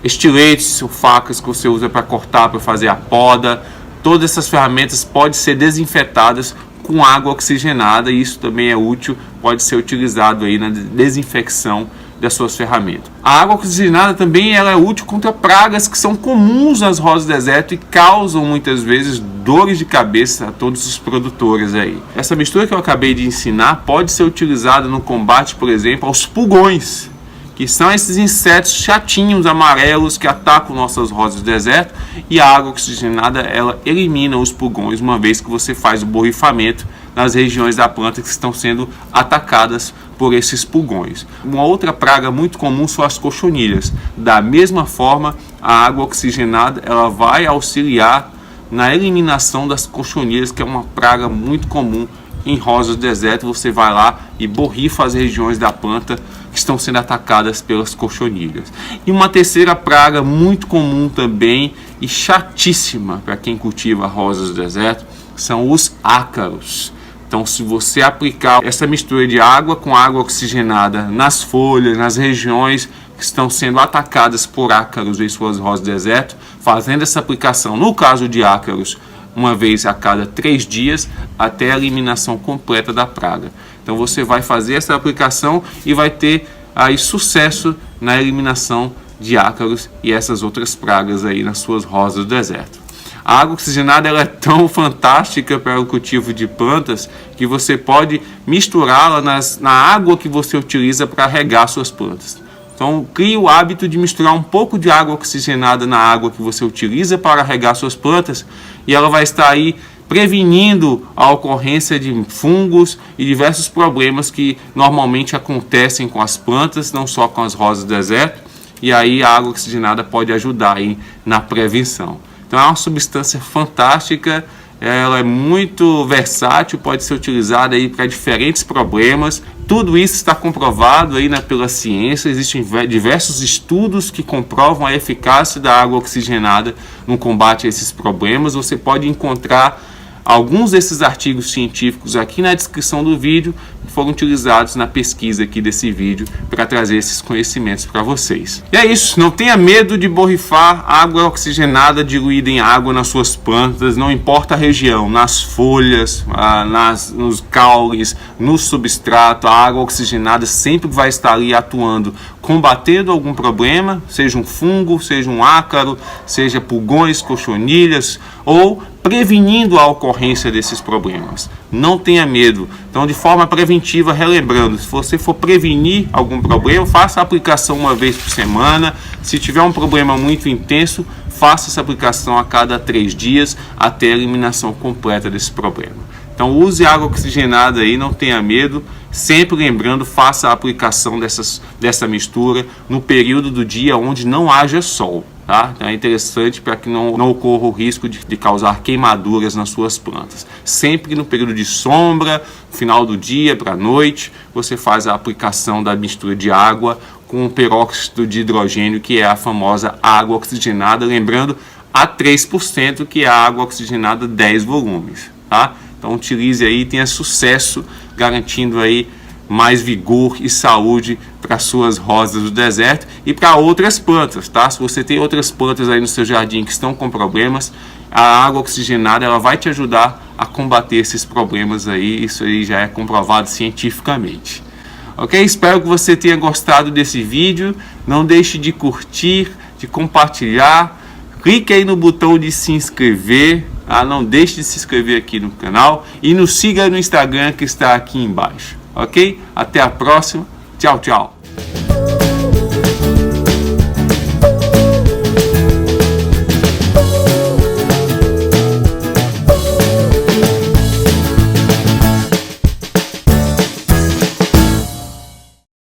estiletes ou facas que você usa para cortar, para fazer a poda. Todas essas ferramentas podem ser desinfetadas com água oxigenada, e isso também é útil, pode ser utilizado aí na desinfecção das suas ferramentas. A água oxigenada também ela é útil contra pragas que são comuns nas rosas do deserto e causam muitas vezes dores de cabeça a todos os produtores aí. Essa mistura que eu acabei de ensinar pode ser utilizada no combate, por exemplo, aos pulgões, que são esses insetos chatinhos amarelos que atacam nossas rosas do deserto, e a água oxigenada ela elimina os pulgões uma vez que você faz o borrifamento nas regiões da planta que estão sendo atacadas por esses pulgões. Uma outra praga muito comum são as cochonilhas. Da mesma forma, a água oxigenada ela vai auxiliar na eliminação das cochonilhas, que é uma praga muito comum em rosas do deserto. Você vai lá e borrifa as regiões da planta que estão sendo atacadas pelas cochonilhas. E uma terceira praga muito comum também e chatíssima para quem cultiva rosas do deserto são os ácaros. Então, se você aplicar essa mistura de água com água oxigenada nas folhas, nas regiões que estão sendo atacadas por ácaros em suas rosas do deserto, fazendo essa aplicação, no caso de ácaros, uma vez a cada 3 dias, até a eliminação completa da praga. Então você vai fazer essa aplicação e vai ter aí sucesso na eliminação de ácaros e essas outras pragas aí nas suas rosas do deserto. A água oxigenada ela é tão fantástica para o cultivo de plantas que você pode misturá-la na água que você utiliza para regar suas plantas. Então crie o hábito de misturar um pouco de água oxigenada na água que você utiliza para regar suas plantas, e ela vai estar aí prevenindo a ocorrência de fungos e diversos problemas que normalmente acontecem com as plantas, não só com as rosas do deserto, e aí a água oxigenada pode ajudar aí na prevenção. Então é uma substância fantástica, ela é muito versátil, pode ser utilizada aí para diferentes problemas. Tudo isso está comprovado aí pela ciência. Existem diversos estudos que comprovam a eficácia da água oxigenada no combate a esses problemas. Você pode encontrar alguns desses artigos científicos aqui na descrição do vídeo, que foram utilizados na pesquisa aqui desse vídeo para trazer esses conhecimentos para vocês. E é isso, não tenha medo de borrifar água oxigenada diluída em água nas suas plantas, não importa a região, nas folhas, nos caules, no substrato, a água oxigenada sempre vai estar ali atuando, combatendo algum problema, seja um fungo, seja um ácaro, seja pulgões, cochonilhas, ou prevenindo a ocorrência desses problemas. Não tenha medo. Então, de forma preventiva, relembrando, se você for prevenir algum problema, faça a aplicação uma vez por semana. Se tiver um problema muito intenso, faça essa aplicação a cada 3 dias até a eliminação completa desse problema. Então use água oxigenada aí, não tenha medo. Sempre lembrando, faça a aplicação dessa mistura no período do dia onde não haja sol. Tá? Então é interessante para que não ocorra o risco de causar queimaduras nas suas plantas. Sempre no período de sombra, final do dia para a noite, você faz a aplicação da mistura de água com peróxido de hidrogênio, que é a famosa água oxigenada, lembrando, a 3%, que é a água oxigenada 10 volumes. Tá? Então utilize aí, tenha sucesso, garantindo aí mais vigor e saúde para suas rosas do deserto e para outras plantas, tá? Se você tem outras plantas aí no seu jardim que estão com problemas, a água oxigenada ela vai te ajudar a combater esses problemas aí. Isso aí já é comprovado cientificamente. Ok? Espero que você tenha gostado desse vídeo. Não deixe de curtir, de compartilhar. Clique aí no botão de se inscrever. Não deixe de se inscrever aqui no canal e nos siga no Instagram que está aqui embaixo. Ok? Até a próxima. Tchau, tchau.